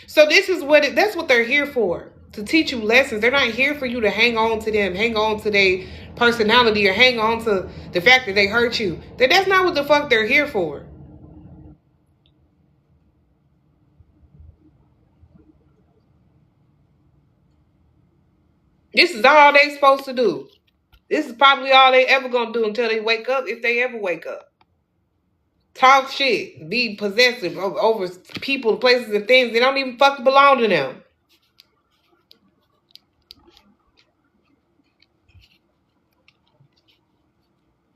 So this is that's what they're here for. To teach you lessons. They're not here for you to hang on to them, hang on to their personality, or hang on to the fact that they hurt you. That's not what the fuck they're here for. This is all they supposed to do. This is probably all they ever gonna do until they wake up, if they ever wake up. Talk shit, be possessive over people, places, and things that don't even fucking belong to them.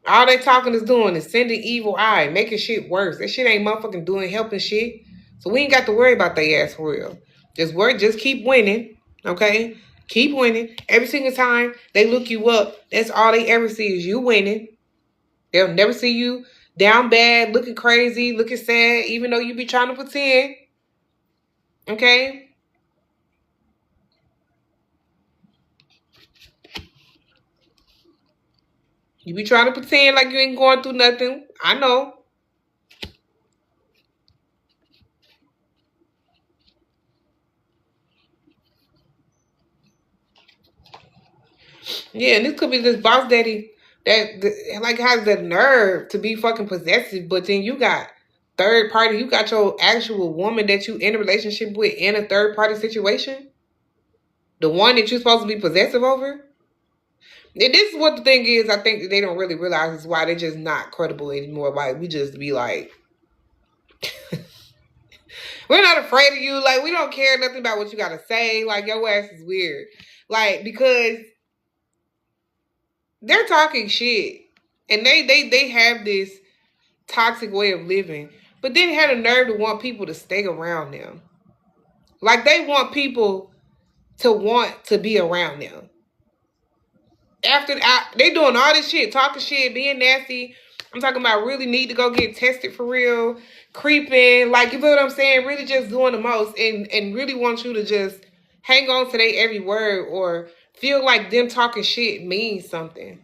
All they talking is doing is sending evil eye, making shit worse. That shit ain't motherfucking doing, helping shit. So we ain't got to worry about their ass for real. Just keep winning, okay? Keep winning. Every single time they look you up, that's all they ever see is you winning. They'll never see you down bad, looking crazy, looking sad, even though you be trying to pretend. Okay? You be trying to pretend like you ain't going through nothing. I know. Yeah, and this could be this boss daddy that like has the nerve to be fucking possessive, but then you got third party, you got your actual woman that you in a relationship with in a third party situation, the one that you're supposed to be possessive over. And this is what the thing is. I think that they don't really realize is why they're just not credible anymore. Why we just be like, we're not afraid of you. Like we don't care nothing about what you gotta say. Like your ass is weird. Like because they're talking shit, and they have this toxic way of living, but then had a nerve to want people to stay around them. Like they want people to want to be around them. After they doing all this shit, talking shit, being nasty. I'm talking about really need to go get tested for real, creeping, like you feel what I'm saying? Really just doing the most and really want you to just hang on to their every word or feel like them talking shit means something.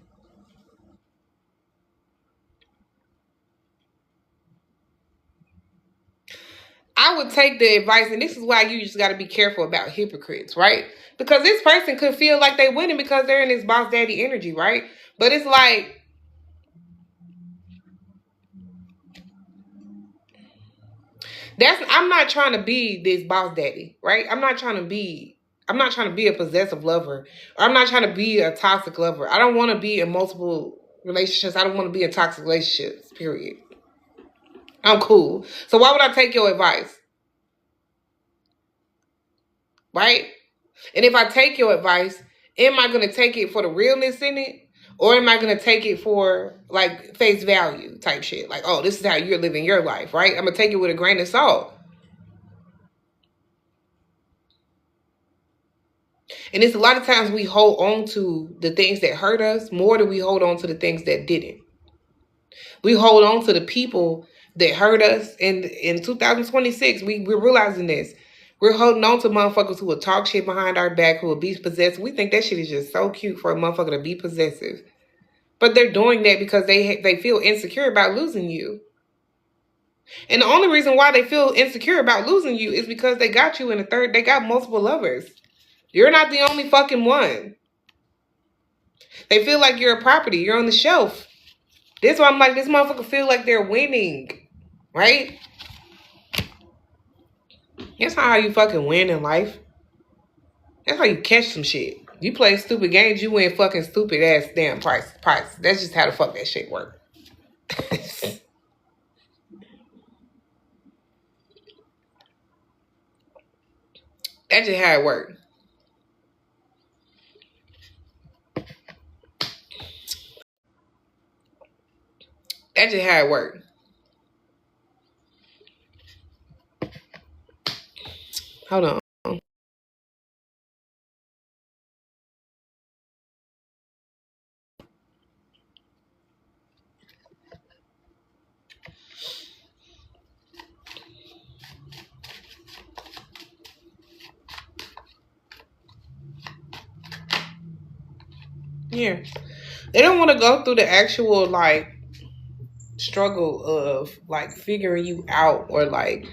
I would take the advice, and this is why you just got to be careful about hypocrites, right? Because this person could feel like they winning because they're in this boss daddy energy, right? But it's like I'm not trying to be this boss daddy, right? I'm not trying to be a possessive lover. Or I'm not trying to be a toxic lover. I don't want to be in multiple relationships. I don't want to be in toxic relationships, period. I'm cool. So why would I take your advice? Right? And if I take your advice, am I going to take it for the realness in it? Or am I going to take it for like face value type shit? Like, oh, this is how you're living your life, right? I'm going to take it with a grain of salt. And it's a lot of times we hold on to the things that hurt us more than we hold on to the things that didn't. We hold on to the people that hurt us. And in 2026, we're realizing this. We're holding on to motherfuckers who will talk shit behind our back, who will be possessive. We think that shit is just so cute for a motherfucker to be possessive. But they're doing that because they feel insecure about losing you. And the only reason why they feel insecure about losing you is because they got you in a third. They got multiple lovers. You're not the only fucking one. They feel like you're a property. You're on the shelf. This why I'm like, this motherfucker feel like they're winning. Right? That's not how you fucking win in life. That's how you catch some shit. You play stupid games, you win fucking stupid ass damn price. That's just how the fuck that shit work. That's just how it work. That's just how it work. Hold on. Yeah. They don't want to go through the actual like struggle of like figuring you out or like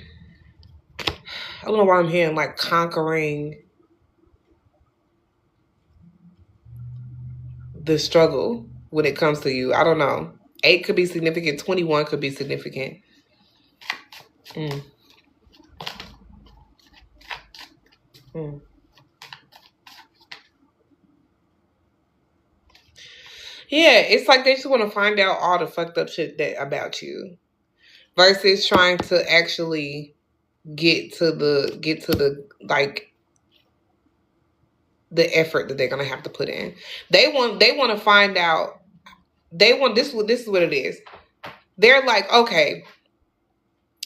I don't know why I'm hearing like conquering the struggle when it comes to you. I don't know. 8 could be significant. 21 could be significant. Mm. Mm. Yeah, it's like they just want to find out all the fucked up shit that about you versus trying to actually get to the like the effort that they're gonna have to put in. They want to find out. They want this is what it is. They're like, okay,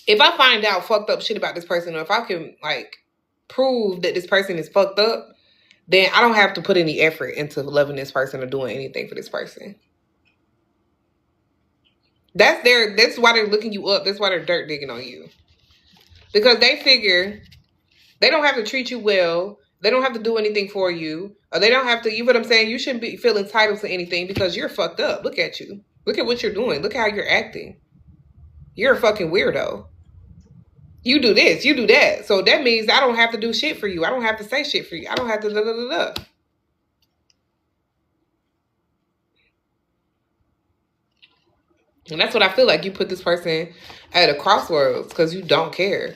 if I find out fucked up shit about this person, or if I can like prove that this person is fucked up, then I don't have to put any effort into loving this person or doing anything for this person. That's why they're looking you up. That's why they're dirt digging on you. Because they figure they don't have to treat you well. They don't have to do anything for you. Or they don't have to, you know what I'm saying? You shouldn't be feel entitled to anything because you're fucked up. Look at you. Look at what you're doing. Look how you're acting. You're a fucking weirdo. You do this, you do that. So that means I don't have to do shit for you. I don't have to say shit for you. I don't have to da da da da. And that's what I feel like. You put this person at a crossroads because you don't care.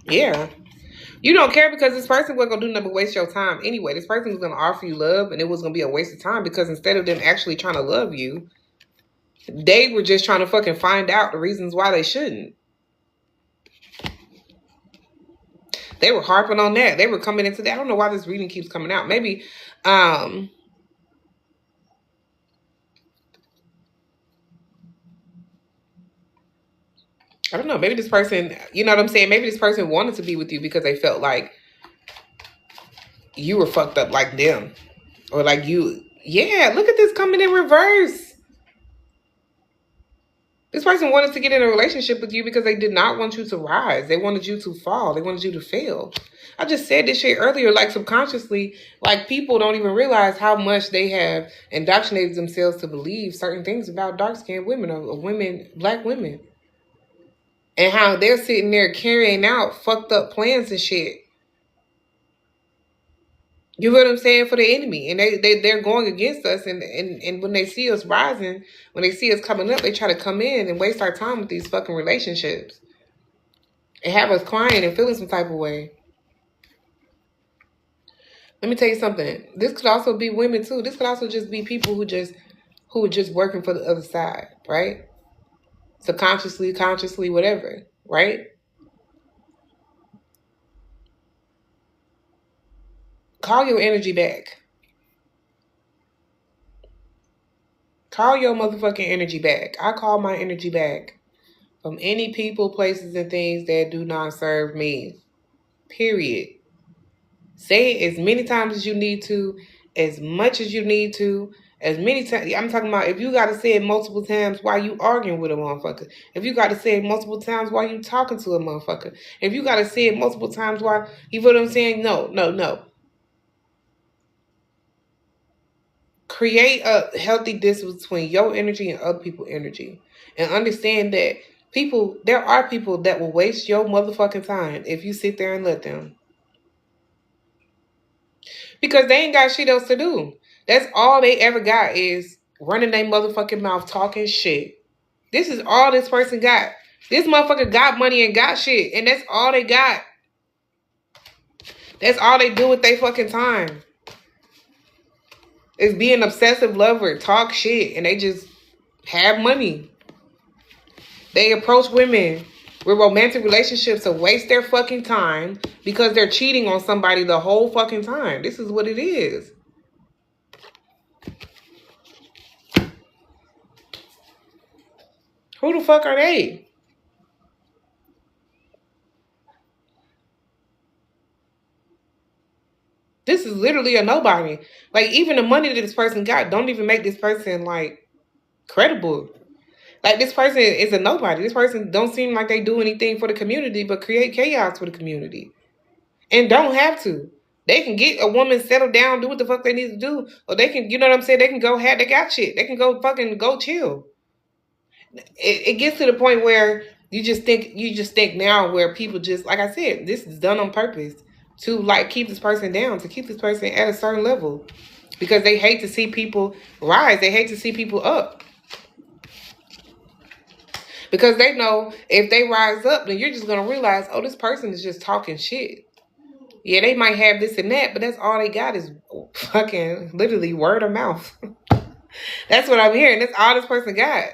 Yeah. You don't care because this person wasn't going to do nothing but waste your time anyway. This person was going to offer you love, and it was going to be a waste of time because instead of them actually trying to love you, they were just trying to fucking find out the reasons why they shouldn't. They were harping on that. They were coming into that. I don't know why this reading keeps coming out. Maybe, I don't know. Maybe this person, you know what I'm saying? Maybe this person wanted to be with you because they felt like you were fucked up like them. Or like you. Yeah, look at this coming in reverse. This person wanted to get in a relationship with you because they did not want you to rise. They wanted you to fall. They wanted you to fail. I just said this shit earlier, like subconsciously, like people don't even realize how much they have indoctrinated themselves to believe certain things about dark-skinned women or women, black women. And how they're sitting there carrying out fucked up plans and shit. You know what I'm saying? For the enemy. And they're going against us. And when they see us rising, when they see us coming up, they try to come in and waste our time with these fucking relationships. And have us crying and feeling some type of way. Let me tell you something. This could also be women too. This could also just be people who are just working for the other side, right? Subconsciously, consciously, whatever, right? Call your energy back. Call your motherfucking energy back. I call my energy back from any people, places, and things that do not serve me. Period. Say it as many times as you need to, as much as you need to, as many times. I'm talking about if you got to say it multiple times while you arguing with a motherfucker. If you got to say it multiple times while you talking to a motherfucker. If you got to say it multiple times while, you know what I'm saying? No. Create a healthy distance between your energy and other people's energy. And understand that there are people that will waste your motherfucking time if you sit there and let them. Because they ain't got shit else to do. That's all they ever got is running their motherfucking mouth talking shit. This is all this person got. This motherfucker got money and got shit. And that's all they got. That's all they do with their fucking time. Is be an obsessive lover, talk shit, and they just have money. They approach women with romantic relationships to waste their fucking time because they're cheating on somebody the whole fucking time. This is what it is. Who the fuck are they? This is literally a nobody. Like, even the money that this person got don't even make this person, like, credible. Like, this person is a nobody. This person don't seem like they do anything for the community but create chaos for the community. And don't have to. They can get a woman settled down, do what the fuck they need to do. Or they can, you know what I'm saying? They can go they got shit. They can go chill. It gets to the point where you just think now where people just, like I said, this is done on purpose to like keep this person down, to keep this person at a certain level. Because they hate to see people rise. They hate to see people up. Because they know if they rise up, then you're just going to realize, oh, this person is just talking shit. Yeah, they might have this and that, but that's all they got is fucking literally word of mouth. That's what I'm hearing. That's all this person got.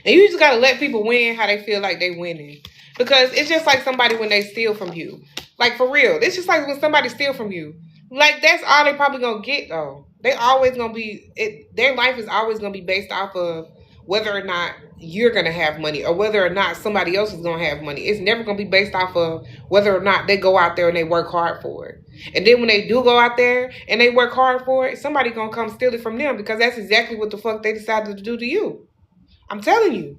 And you just got to let people win how they feel like they winning. Because it's just like somebody when they steal from you. Like, for real. It's just like when somebody steal from you. Like, that's all they probably going to get, though. They always going to be... their life is always going to be based off of whether or not you're going to have money or whether or not somebody else is going to have money. It's never going to be based off of whether or not they go out there and they work hard for it. And then when they do go out there and they work hard for it, somebody going to come steal it from them because that's exactly what the fuck they decided to do to you. I'm telling you.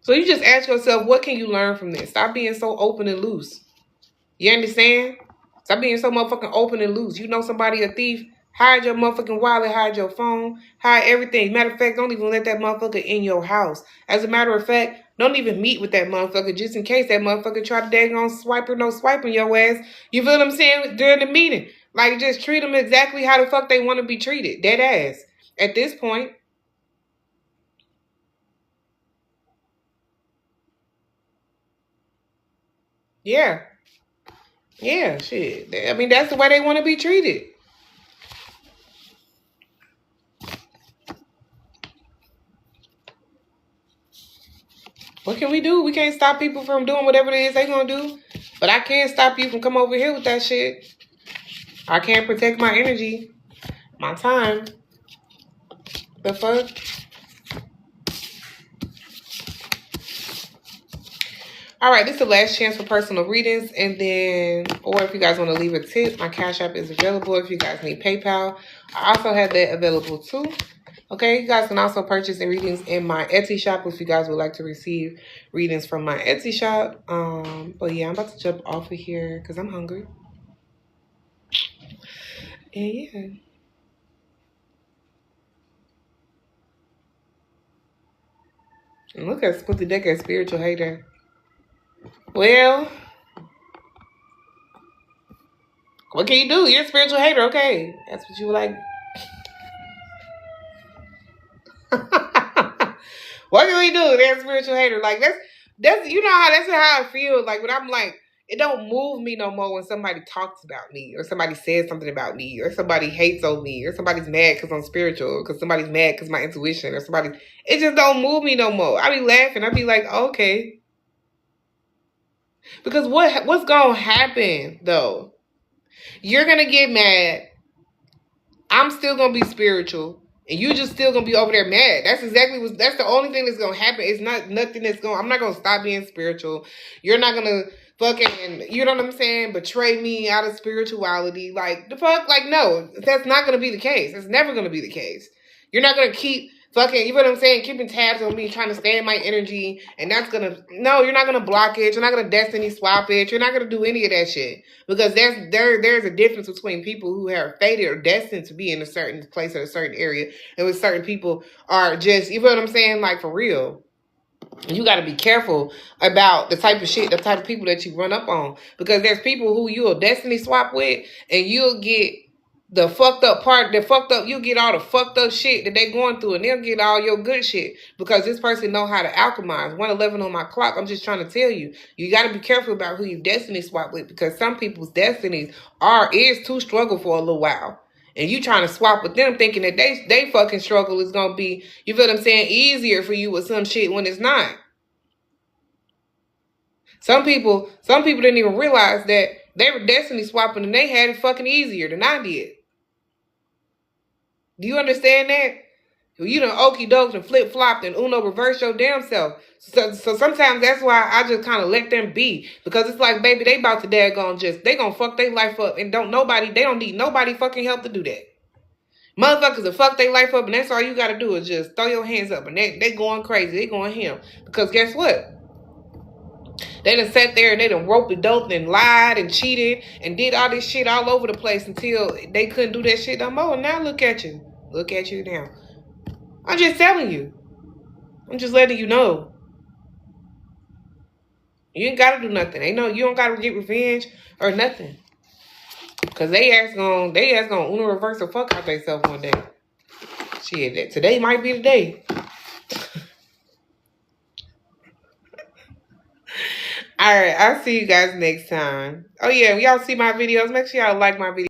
So you just ask yourself, what can you learn from this? Stop being so open and loose. You understand? Stop being so motherfucking open and loose. You know somebody a thief, Hide your motherfucking wallet, hide your phone, hide everything. Matter of fact, don't even let that motherfucker in your house. As a matter of fact, don't even meet with that motherfucker just in case that motherfucker try to daggone swipe or no swiping your ass. You feel what I'm saying? During the meeting. Like, just treat them exactly how the fuck they want to be treated. Dead ass. At this point. Yeah. Yeah, shit. I mean, that's the way they want to be treated. What can we do? We can't stop people from doing whatever it is they gonna do. But I can't stop you from coming over here with that shit. I can't protect my energy, my time. The fuck? All right, this is the last chance for personal readings. And then, or if you guys want to leave a tip, my Cash App is available if you guys need PayPal. I also have that available too. Okay, you guys can also purchase and readings in my Etsy shop if you guys would like to receive readings from my Etsy shop. But yeah, I'm about to jump off of here because I'm hungry. And yeah. And look at Split the Deck as spiritual hater. Well, what can you do? You're a spiritual hater, okay? That's what you like. What can we do? They're a spiritual hater. Like that's you know that's how I feel. Like when I'm like, it don't move me no more when somebody talks about me or somebody says something about me or somebody hates on me or somebody's mad because I'm spiritual because somebody's mad because my intuition or somebody. It just don't move me no more. I be laughing. I be like, okay. Because what's gonna happen though? You're gonna get mad. I'm still gonna be spiritual. And you just still gonna be over there mad. That's the only thing that's gonna happen. It's not nothing that's I'm not gonna stop being spiritual. You're not gonna fucking, you know what I'm saying, betray me out of spirituality. Like, the fuck? Like, no, that's not gonna be the case. It's never gonna be the case. You're not gonna keep fucking, you know what I'm saying, keeping tabs on me, trying to stay in my energy, and that's gonna, no, you're not gonna block it, you're not gonna destiny swap it, you're not gonna do any of that shit. Because there's a difference between people who are fated or destined to be in a certain place or a certain area, and with certain people are just, you know what I'm saying, like, for real. You got to be careful about the type of shit, the type of people that you run up on. Because there's people who you'll destiny swap with, and you'll get the fucked up part, you'll get all the fucked up shit that they going through, and they'll get all your good shit. Because this person know how to alchemize. 111 on my clock, I'm just trying to tell you. You got to be careful about who you destiny swap with, because some people's destinies is to struggle for a little while. And you trying to swap with them thinking that they fucking struggle is going to be, you feel what I'm saying, easier for you with some shit when it's not. Some people didn't even realize that they were destiny swapping and they had it fucking easier than I did. Do you understand that? You done okie doked and flip flopped and Uno reversed your damn self. So sometimes that's why I just kind of let them be. Because it's like, baby, they about to daggone they gonna fuck their life up. And they don't need nobody fucking help to do that. Motherfuckers will fuck their life up, and that's all you gotta do is just throw your hands up. And they going crazy. They going ham. Because guess what? They done sat there and they done roped and doped and lied and cheated and did all this shit all over the place until they couldn't do that shit no more. And now look at you. Look at you now. I'm just telling you. I'm just letting you know. You ain't gotta do nothing. You don't gotta get revenge or nothing. Cause they ass gonna Uno reverse the fuck out themselves one day. Shit, today might be the day. All right, I'll see you guys next time. Oh yeah, y'all see my videos. Make sure y'all like my videos.